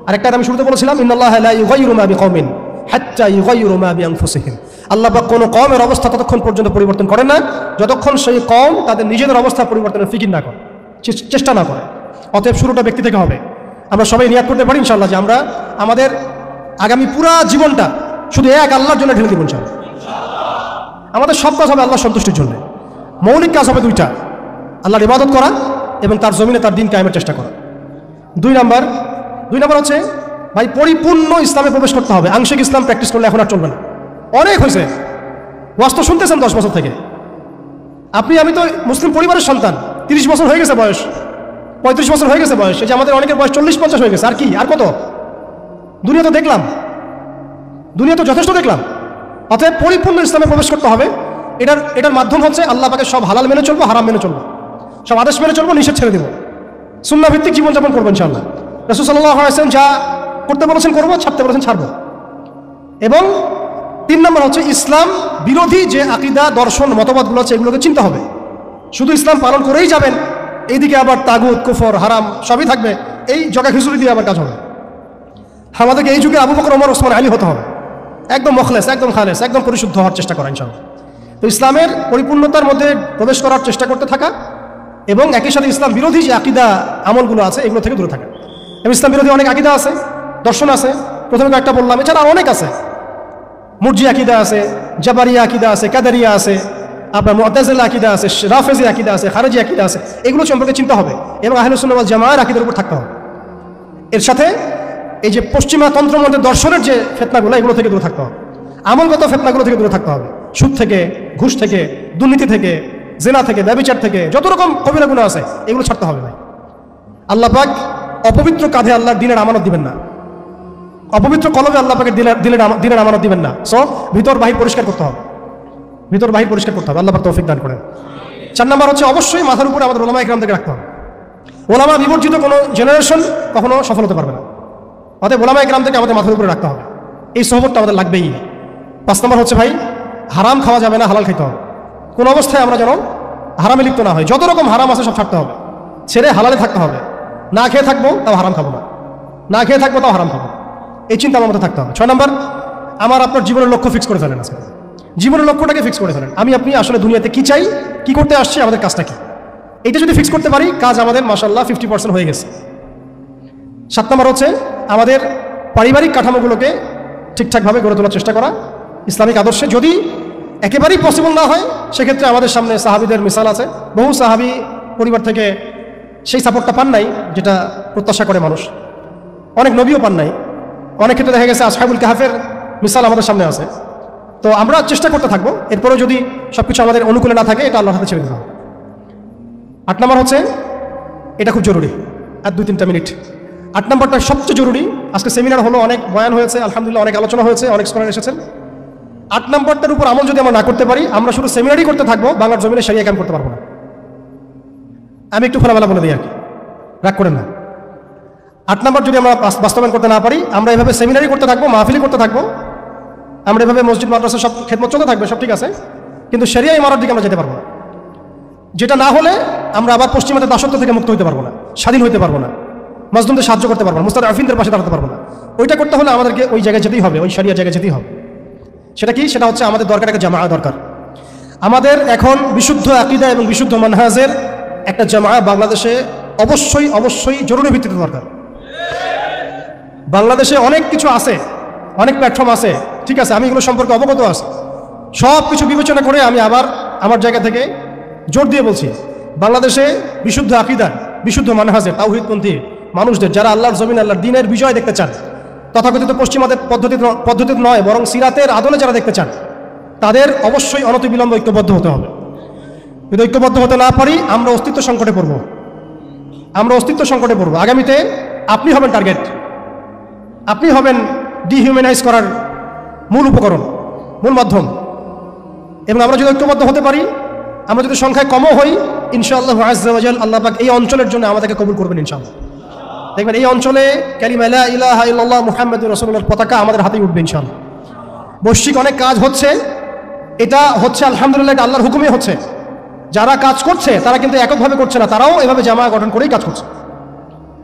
আরেকটা আমি শুরুতে বলেছিলাম, ইন্নাল্লাহা লা ইউগাইয়িরু মা বিকওমিন হাত্তা ইউগাইয়িরু মা বিআনফুসিহিম। আল্লাহ পাক কোনো কওমের অবস্থা ততক্ষণ পর্যন্ত পরিবর্তন করেন না যতক্ষণ সেই কওম তাদের নিজেদের অবস্থা পরিবর্তনের ফিকির না করে, চেষ্টা না করে। অতএব শুরুটা ব্যক্তি থেকে হবে। আমরা সবাই নিয়াত করতে পারি ইনশাআল্লাহ যে আমরা আমাদের আগামী পুরা জীবনটা শুধু এক আল্লাহর জন্য ঢেলে দিব ইনশাআল্লাহ। আমাদের সব কাজ হবে আল্লাহর সন্তুষ্টির জন্য। মৌলিক কাজ হবে 2টা, আল্লাহর ইবাদত করা এবং তার জমিনে তার দিন কায়েমের চেষ্টা করা। 2 নাম্বার হচ্ছে ভাই, পরিপূর্ণ ইসলামে প্রবেশ করতে হবে। আংশিক ইসলাম প্র্যাকটিস করলে এখন আর চলবে না, অনেক হয়েছে। ওয়াজ তো শুনতেছেন 10 বছর থেকে। আমি তো মুসলিম পরিবারের সন্তান, 30 বছর হয়ে গেছে বয়স, 35 বছর হয়ে গেছে বয়স। এই যে আমাদের অনেকের বয়স 40-50 হয়ে গেছে। আর কি, আর কত? দুনিয়া তো দেখলাম, দুনিয়া তো যথেষ্ট দেখলাম। অতএব পরিপূর্ণ ইসলামে প্রবেশ করতে হবে। এটার মাধ্যম হচ্ছে আল্লাহ পাকের সব হালাল মেনে চলবো, হারাম মেনে চলবো, সব আদেশ মেনে চলবো, নিষেধ ছেড়ে দেবো, সুন্নাহ ভিত্তিক জীবনযাপন করবো ইনশাআল্লাহ। রাসূল সাল্লাল্লাহু আলাইহি ওয়াসাল্লাম যা করতে বলেছেন করবো, ছাড়তে বলেছেন ছাড়বো। এবং 3 নম্বর হচ্ছে ইসলাম বিরোধী যে আকীদা, দর্শন, মতবাদগুলো আছে এগুলোকে চিনতে হবে। শুধু ইসলাম পালন করেই যাবেন, এইদিকে আবার তাগুত, কুফর, হারাম সবই থাকবে, এই জগা খিচুড়ি দিয়ে আবার কাজ হবে। আমাদেরকে এই যুগে আবু বকর, ওমর, ওসমান, আলী হতে হবে, একদম মুখলেস, একদম খালেস, একদম পরিশুদ্ধ হওয়ার চেষ্টা করা ইনশাআল্লাহ। তো ইসলামের পরিপূর্ণতার মধ্যে প্রবেশ করার চেষ্টা করতে থাকা এবং একই সাথে ইসলাম বিরোধী যে আকীদা আমলগুলো আছে এগুলো থেকে দূরে থাকা। এবং ইসলাম বিরোধী অনেক আকীদা আছে, দর্শন আছে, প্রথমে একটা বললাম, এছাড়া অনেক আছে। মুরজি আকীদা আছে, জাবারিয়া আকীদা আছে, কাদারিয়া আছে, আপনার মুতাজিলা আকীদা আছে, রাফেজি আকীদা আছে, খারেজি আকীদা আছে, এগুলো সম্পর্কে চিন্তা হবে এবং আহলুস সুন্নাহ ওয়াল জামাআর আকীদার উপর থাকতে হবে। এর সাথে এই যে পশ্চিমা তন্ত্রমন্ত্রের দর্শনের যে ফিতনাগুলো এগুলো থেকে দূরে থাকতে হবে, আমলগত ফিতনাগুলো থেকে দূরে থাকতে হবে, সুদ থেকে, ঘুষ থেকে, দুর্নীতি থেকে, জিনা থেকে, ব্যভিচার থেকে, যত রকম কবিরা গুনাহ আছে এগুলো ছাড়তে হবে ভাই। আল্লাহ পাক অপবিত্র কাঁধে আল্লাহর দ্বীনের আমানত দিবেন না, অপবিত্র কলমে আল্লাহ পাকের দ্বীনের আমানত দিবেন না। সো ভিতর বাহির পরিষ্কার করতে হবে, ভিতর বাহির পরিষ্কার করতে হবে। আল্লাহ পাক তৌফিক দান করেন। 4 নম্বর হচ্ছে অবশ্যই মাথার উপরে আমাদের ওলামা ইকরামদেরকে রাখতে হবে। ওলামা বিবর্জিত কোনো জেনারেশন কখনো সফল হতে পারবে না, অতএব ওলামা ইকরামদেরকে আমাদের মাথার উপরে রাখতে হবে, এই সোহবতটা আমাদের লাগবেই। 5 নম্বর হচ্ছে ভাই হারাম খাওয়া যাবে না, হালাল খেতে হবে। কোন অবস্থায় আমরা যেন হারামে লিপ্ত না হয়, যত রকম হারাম আছে সব ছাড়তে হবে, ছেড়ে হালালে থাকতে হবে। না খেয়ে থাকবো তাও হারাম খাবো না, না খেয়ে থাকবো তাও হারাম খাবো, এই চিন্তা আমার মধ্যে থাকতে হবে। 6 নম্বর আমার আপনার জীবনের লক্ষ্য ফিক্স করে ফেলেন। আজকে জীবনের লক্ষ্যটাকে ফিক্স করে ফেলেন, আমি আপনি আসলে দুনিয়াতে কি চাই, কি করতে আসছি, আমাদের কাজটা কি, এটা যদি ফিক্স করতে পারি কাজ আমাদের মাশাআল্লাহ 50% হয়ে গেছে। 7 নম্বর হচ্ছে আমাদের পারিবারিক কাঠামোগুলোকে ঠিকঠাকভাবে গড়ে তোলার চেষ্টা করা ইসলামিক আদর্শে। যদি একেবারেই পসিবল না হয় সেক্ষেত্রে আমাদের সামনে সাহাবীদের মিসাল আছে, বহু সাহাবী পরিবার থেকে সেই সাপোর্টটা পান নাই যেটা প্রত্যাশা করে মানুষ, অনেক নবীও পান নাই, অনেক ক্ষেত্রে দেখা গেছে আসহাবুল কাহাফের মিসাল আমাদের সামনে আছে। তো আমরা চেষ্টা করতে থাকবো, এরপরেও যদি সব কিছু আমাদের অনুকূলে না থাকে এটা আল্লাহর হাতে ছেড়ে দিতে হবে। 8 নম্বর হচ্ছে, এটা খুব জরুরি, আর 2-3টা মিনিট। 8 নম্বরটা সবচেয়ে জরুরি। আজকে সেমিনার হলো, অনেক বয়ান হয়েছে, আলহামদুলিল্লাহ অনেক আলোচনা হয়েছে, অনেক স্কলার এসেছেন। 8 নম্বরটার উপর আমল যদি আমরা না করতে পারি, আমরা শুধু সেমিনারই করতে থাকবো, বাংলার জমিনে শরিয়া কায়েম করতে পারবো না। আমি একটু খোলামেলা বলে দিই আর কি, রাগ করেন না। 8 নম্বর যদি আমরা বাস্তবায়ন করতে না পারি, আমরা এভাবে সেমিনারই করতে থাকবো, মাহফিলি করতে থাকবো, আমরা এভাবে মসজিদ মাদ্রাসা সব খেদমত চলতে থাকবে, সব ঠিক আছে, কিন্তু শরিয়া ইমারত দিকে আমরা যেতে পারবো না। যেটা না হলে আমরা আবার পশ্চিমাদের দাসত্ব থেকে মুক্ত হতে পারবো না, স্বাধীন হতে পারবো না, মাজলুমদের সাহায্য করতে পারবো না, মুস্তাদআফিনদের পাশে দাঁড়াতে পারবো না। ওইটা করতে হলে আমাদেরকে ওই জায়গায় যেতেই হবে, ওই শরিয়া জায়গায় যেতেই হবে। সেটা কি? সেটা হচ্ছে আমাদের দরকার একটা জামাআ দরকার। আমাদের এখন বিশুদ্ধ আকীদা এবং বিশুদ্ধ মানহাজের একটা জামাআ বাংলাদেশে অবশ্যই অবশ্যই জরুরি ভিত্তিতে দরকার। বাংলাদেশে অনেক কিছু আছে, অনেক প্ল্যাটফর্ম আছে, ঠিক আছে, আমি এগুলো সম্পর্কে অবগত আছি। সব কিছু বিবেচনা করে আমি আবার আমার জায়গা থেকে জোর দিয়ে বলছি, বাংলাদেশে বিশুদ্ধ আকীদা, বিশুদ্ধ মানহাজের তাওহীদপন্থী মানুষদের, যারা আল্লাহর জমিন, আল্লাহর দ্বীনের বিজয় দেখতে চান, তথাকথিত পশ্চিমাদের পদ্ধতি নয় বরং সিরাতের আদলে যারা দেখতে চান, তাদের অবশ্যই অনতিবিলম্বে ঐক্যবদ্ধ হতে হবে। যদি ঐক্যবদ্ধ হতে না পারি আমরা অস্তিত্ব সংকটে পড়ব, আমরা অস্তিত্ব সংকটে পড়ব। আগামীতে আপনি হবেন টার্গেট, আপনি হবেন ডিহিউম্যানাইজ করার মূল উপকরণ, মূল মাধ্যম। এবং আমরা যদি ঐক্যবদ্ধ হতে পারি, আমরা যদি সংখ্যায় কমও হই, ইনশাআল্লাহ আযজা ওয়া জাল আল্লাহ পাক এই অঞ্চলের জন্য আমাদেরকে কবুল করবেন ইনশাআল্লাহ। দেখবেন এই অঞ্চলে কালিমা লা ইলাহা ইল্লাল্লাহ মুহাম্মাদুর রাসূলুল্লাহর পতাকা আমাদের হাতেই উঠবে ইনশাআল্লাহ। বৈশ্বিক অনেক কাজ হচ্ছে, এটা হচ্ছে আলহামদুলিল্লাহ, এটা আল্লাহর হুকুমে হচ্ছে। যারা কাজ করছে তারা কিন্তু এককভাবে করছে না, তারাও এভাবে জামা গঠন করেই কাজ করছে।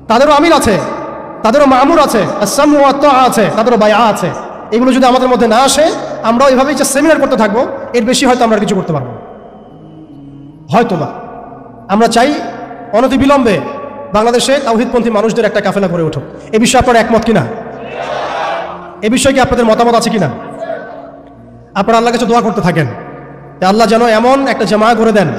তাদেরও আমির আছে, তাদেরও মামুর আছে, আস-সামউ ওয়াত তাআ আছে, তাদেরও বায়আ আছে। এগুলো যদি আমাদের মধ্যে না আসে, আমরাও এভাবেই যে সেমিনার করতে থাকবো, এর বেশি হয়তো আমরা কিছু করতে পারবো না। হয়তোবা আমরা চাই অনতিবিলম্বে বাংলাদেশে তাওহীদপন্থী মানুষদের একটা কাফেলা গড়ে উঠুক। এ বিষয়ে আপনারা একমত কিনা? এ বিষয়ে কি আপনাদের মতামত আছে কিনা? আপনারা আল্লাহর কাছে দোয়া করতে থাকেন যে আল্লাহ যেন এমন একটা জামা করে দেন,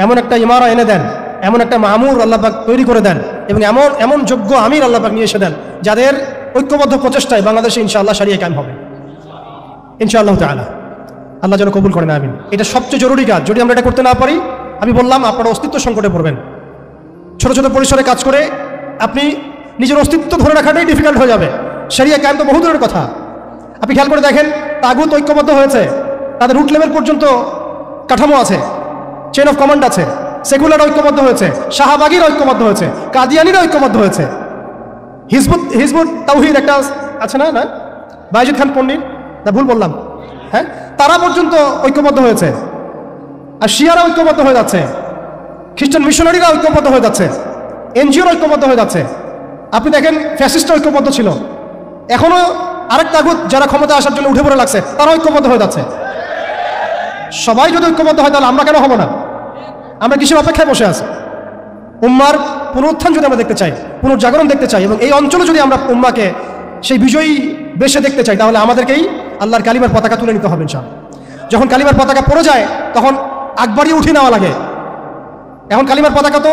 এমন একটা ইমারা এনে দেন, এমন একটা মামুর আল্লাহ পাক তৈরি করে দেন, এবং এমন এমন যোগ্য আমির আল্লাহ পাক নিয়ে এসে দেন, যাদের ঐক্যবদ্ধ প্রচেষ্টায় বাংলাদেশে ইনশাআল্লাহ শরিয়া কায়েম হবে ইনশাআল্লাহ তাআলা। আল্লাহ যেন কবুল করেন, আমিন। এটা সবচেয়ে জরুরি কাজ। যদি আমরা এটা করতে না পারি, আমি বললাম আপনারা অস্তিত্ব সংকটে পড়বেন। ছোট ছোট পরিসরে কাজ করে আপনি নিজের অস্তিত্ব ধরে রাখাটাই ডিফিকাল্ট হয়ে যাবে। শরিয়া কায়েম তো বহু দূরের কথা। আপনি খেয়াল করে দেখেন, তাগুত ঐক্যবদ্ধ হয়েছে, তাদের রুট লেভেল পর্যন্ত কাঠামো আছে, চেইন অফ কমান্ড আছে। সেকুলার ঐক্যবদ্ধ হয়েছে, শাহবাগীর ঐক্যবদ্ধ হয়েছে, কাদিয়ানিরা ঐক্যবদ্ধ হয়েছে, হিজবুত তাওহীদ একটা আছে না, না বায়েজিদ খান পন্ডিত, না ভুল বললাম, হ্যাঁ, তারা পর্যন্ত ঐক্যবদ্ধ হয়েছে। আর শিয়ারা ঐক্যবদ্ধ হয়ে যাচ্ছে, খ্রিস্টান মিশনারিরা ঐক্যবদ্ধ হয়ে যাচ্ছে, এনজিওর ঐক্যবদ্ধ হয়ে যাচ্ছে। আপনি দেখেন ফ্যাসিস্টরা ঐক্যবদ্ধ ছিল, এখনো আরেক তাগুত যারা ক্ষমতা আসার জন্য উঠে পড়ে লাগছে তারা ঐক্যবদ্ধ হয়ে যাচ্ছে। সবাই যদি ঐক্যবদ্ধ হয় তাহলে আমরা কেন হব না? আমরা কিসের অপেক্ষায় বসে আছি? উম্মার পুনরুত্থান যদি আমরা দেখতে চাই, পুনর্জাগরণ দেখতে চাই, এবং এই অঞ্চলে যদি আমরা উম্মাকে সেই বিজয়ী বেশে দেখতে চাই, তাহলে আমাদেরকেই আল্লাহর কালিমার পতাকা তুলে নিতে হবে ইনশাআল্লাহ। যখন কালিমার পতাকা পড়ে যায় তখন আকবারই উঠে নেওয়া লাগে। এখন কালিমার পতাকা তো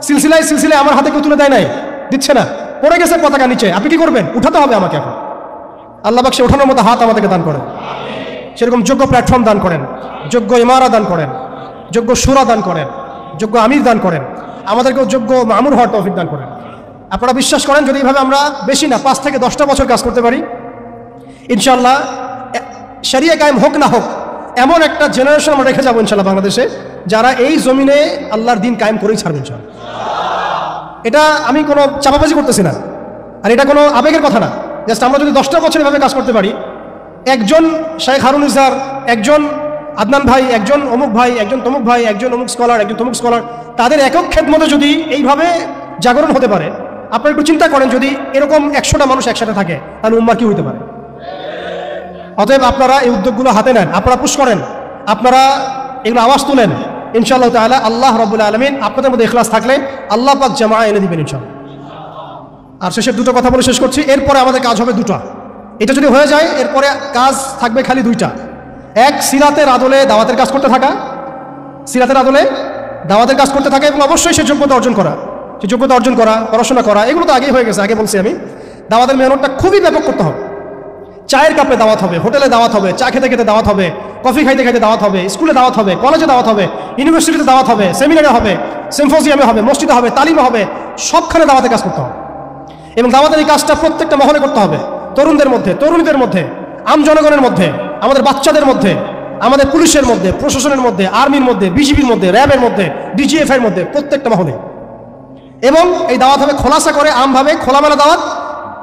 সিলসিলায় সিলসিলায় আমার হাতে কেউ তুলে দেয় নাই, দিচ্ছে না, পড়ে গেছে পতাকা নিচে, আপনি কি করবেন? উঠাতে হবে আমাকে এখন। আল্লাহ পাক সে ওঠানোর মতো হাত আমাদেরকে দান করেন, সেরকম যোগ্য প্ল্যাটফর্ম দান করেন, যোগ্য ইমারা দান করেন, যোগ্য সুরা দান করেন, যোগ্য আমির দান করেন, আমাদেরকেও যোগ্য মামুর হওয়ার তৌফিক দান করেন। আপনারা বিশ্বাস করেন যদি এইভাবে আমরা বেশি না 5 থেকে 10টা বছর কাজ করতে পারি, ইনশাআল্লাহ শরিয়া কায়েম হোক না হোক এমন একটা জেনারেশন আমরা রেখে যাবো ইনশাআল্লাহ বাংলাদেশে, যারা এই জমিনে আল্লাহর দিন কায়েম করেই ছাড়বে ইনশাআল্লাহ। এটা আমি কোনো চাপাবাজি করতেছি না, আর এটা কোনো আবেগের কথা না। জাস্ট আমরা যদি 10টা বছর এভাবে কাজ করতে পারি, একজন শেখ হারুন ইজার, একজন আদনান ভাই, একজন অমুক ভাই, একজন তমুক ভাই, একজন অমুক স্কলার, একজন তমুক স্কলার, তাদের একক খেদমতে যদি এইভাবে জাগরণ হতে পারে, আপনারা একটু চিন্তা করেন যদি এরকম 100টা মানুষ একসাথে থাকে তাহলে উম্মাহ কি হইতে পারে? অতএব আপনারা এই উদ্যোগগুলো হাতে নেন, আপনারা পুশ করেন, আপনারা এগুলো আওয়াজ তুলেন। ইনশাআল্লাহ তাআলা আল্লাহ রাব্বুল আলামিন আপনাদের মধ্যে ইখলাস থাকলে আল্লাহ পাক জামা এনে দিবেন ইনশাআল্লাহ। আর শেষের দুটো কথা বলে শেষ করছি, এরপরে আমাদের কাজ হবে দুটো। এটা যদি হয়ে যায় এরপরে কাজ থাকবে খালি দুইটা। এক, সিরাতের আদলে দাওয়াতের কাজ করতে থাকা, সিরাতের আদলে দাওয়াতের কাজ করতে থাকা, এবং অবশ্যই সে যোগ্যতা অর্জন করা, সে যোগ্যতা অর্জন করা, পড়াশোনা করা, এগুলো তো আগেই হয়ে গেছে, আগে বলছি আমি। দাওয়াতের মেহনতটা খুবই ব্যাপক করতে হবে। চায়ের কাপে দাওয়াত হবে, হোটেলে দাওয়াত হবে, চা খেতে খেতে দাওয়াত হবে, কফি খাইতে খাইতে দাওয়াত হবে, স্কুলে দাওয়াত হবে, কলেজে দাওয়াত হবে, ইউনিভার্সিটিতে দাওয়াত হবে, সেমিনারে হবে, সিম্পোজিয়ামে হবে, মসজিদে হবে, তালিমে হবে, সবখানে দাওয়াতের কাজ করতে হবে। এবং দাওয়াতের এই কাজটা প্রত্যেকটা মহলে করতে হবে, তরুণদের মধ্যে, তরুণীদের মধ্যে, আম জনগণের মধ্যে, আমাদের বাচ্চাদের মধ্যে, আমাদের পুলিশের মধ্যে, প্রশাসনের মধ্যে, আর্মির মধ্যে, বিজিবির মধ্যে, র্যাবের মধ্যে, ডিজিএফআই এর মধ্যে, প্রত্যেকটা মহলে। এবং এই দাওয়াত হবে খোলাসা করে, আমভাবে, খোলামেলা দাওয়াত,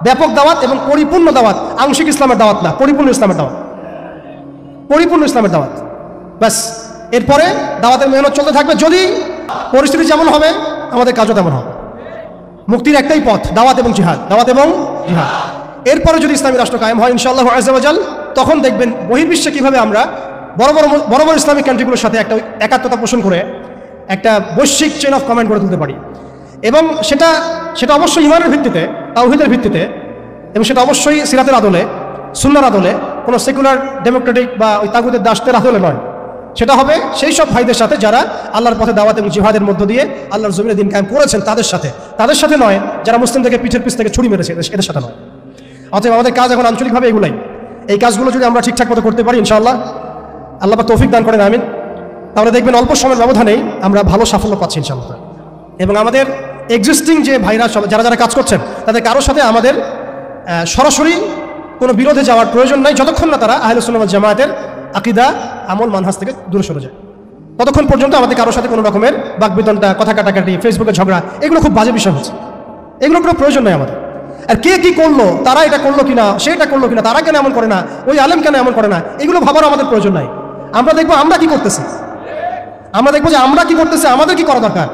ব্যাপক দাওয়াত এবং পরিপূর্ণ দাওয়াত, আংশিক ইসলামের দাওয়াত না, পরিপূর্ণ ইসলামের দাওয়াত, পরিপূর্ণ ইসলামের দাওয়াত। ব্যাস, এরপরে দাওয়াতের মেহনত চলতে থাকবে। যদি পরিস্থিতি যেমন হবে আমাদের কাজও তেমন হবে। মুক্তির একটাই পথ, দাওয়াত এবং জিহাদ, দাওয়াত এবং জিহাদ। এরপরে যদি ইসলামী রাষ্ট্র কায়েম হয় ইনশাআল্লাহ আযজা ওয়া জাল, তখন দেখবেন বহির্বিশ্বে কিভাবে আমরা বড় বড় ইসলামিক কান্ট্রিগুলোর সাথে একটা একাত্মতা পোষণ করে একটা বৈশ্বিক চেইন অফ কমান্ড গড়ে তুলতে পারি। এবং সেটা অবশ্যই ইমানের ভিত্তিতে, তাওহীদের ভিত্তিতে, এবং সেটা অবশ্যই সিরাতের আদলে, সুন্নাহর আদলে, কোনো সেকুলার ডেমোক্রেটিক বা ওই তাগুতের দাসদের আদলে নয়। সেটা হবে সেই সব ভাইদের সাথে যারা আল্লাহর পথে দাওয়াত এবং জিহাদের মধ্য দিয়ে আল্লাহর জমিনে দিন কায়েম করেছেন, তাদের সাথে নয় যারা মুসলিমদেরকে পিঠের পিছ থেকে ছুরি মেরেছে, এদের সাথে নয়। অতএব আমাদের কাজ এখন আঞ্চলিকভাবে এগুলাই। এই কাজগুলো যদি আমরা ঠিকঠাক মতো করতে পারি ইনশাআল্লাহ, আল্লাহ পাক তৌফিক দান করেন, আমিন, তাহলে দেখবেন অল্প সময়ের ব্যবধানেই আমরা ভালো সাফল্য পাচ্ছি ইনশাআল্লাহ। এবং আমাদের এক্সিস্টিং যে ভাইরা যারা যারা কাজ করছেন তাদের কারোর সাথে আমাদের সরাসরি কোনো বিরোধে যাওয়ার প্রয়োজন নাই, যতক্ষণ না তারা আহলে সুন্নাহ ওয়াল জামায়াতের আকীদা, আমল, মানহাজ থেকে দূরে সরে যায়। ততক্ষণ পর্যন্ত আমাদের কারোর সাথে কোনো রকমের বাকবিতণ্ডা, কথা কাটাকাটি, ফেসবুকে ঝগড়া, এগুলো খুব বাজে বিষয় হচ্ছে। এগুলো কোনো প্রয়োজন নাই আমাদের। আর কে কি করলো, তারা এটা করলো কিনা, সেটা করলো কিনা, তারা কেন এমন করে না, ওই আলেম কেন এমন করে না, এগুলো ভাবার আমাদের প্রয়োজন নাই। আমরা দেখবো আমরা কি করতেছি, আমরা দেখবো যে আমরা কি করতেছি, আমাদের কি করা দরকার।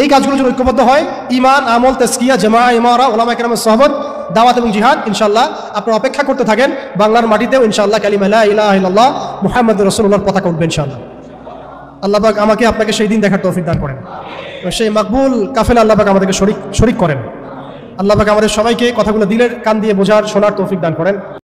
এই কাজগুলো যদি ঐক্যবদ্ধ হয়, ঈমান, আমল, তাজকিয়া, জামাআ, ইমারা, উলামা কেরামের সোহবত, দাওয়াত এবং জিহাদ, ইনশাআল্লাহ আপনারা অপেক্ষা করতে থাকেন। বাংলার মাটিতেও ইনশাআল্লাহ কালিমা লা ইলাহা ইল্লাল্লাহ মুহাম্মাদুর রাসূলুল্লাহর পতাকা উঠবে ইনশাআল্লাহ। আল্লাহ পাক আমাকে আপনাকে সেই দিন দেখার তৌফিক দান করেন, সেই মাকবুল কাফেলা আল্লাহ পাক আমাদেরকে শরীক করেন। আল্লাহ পাক আমাদের সবাইকে কথাগুলো দিলের কান দিয়ে বোঝার, শোনার তৌফিক দান করেন।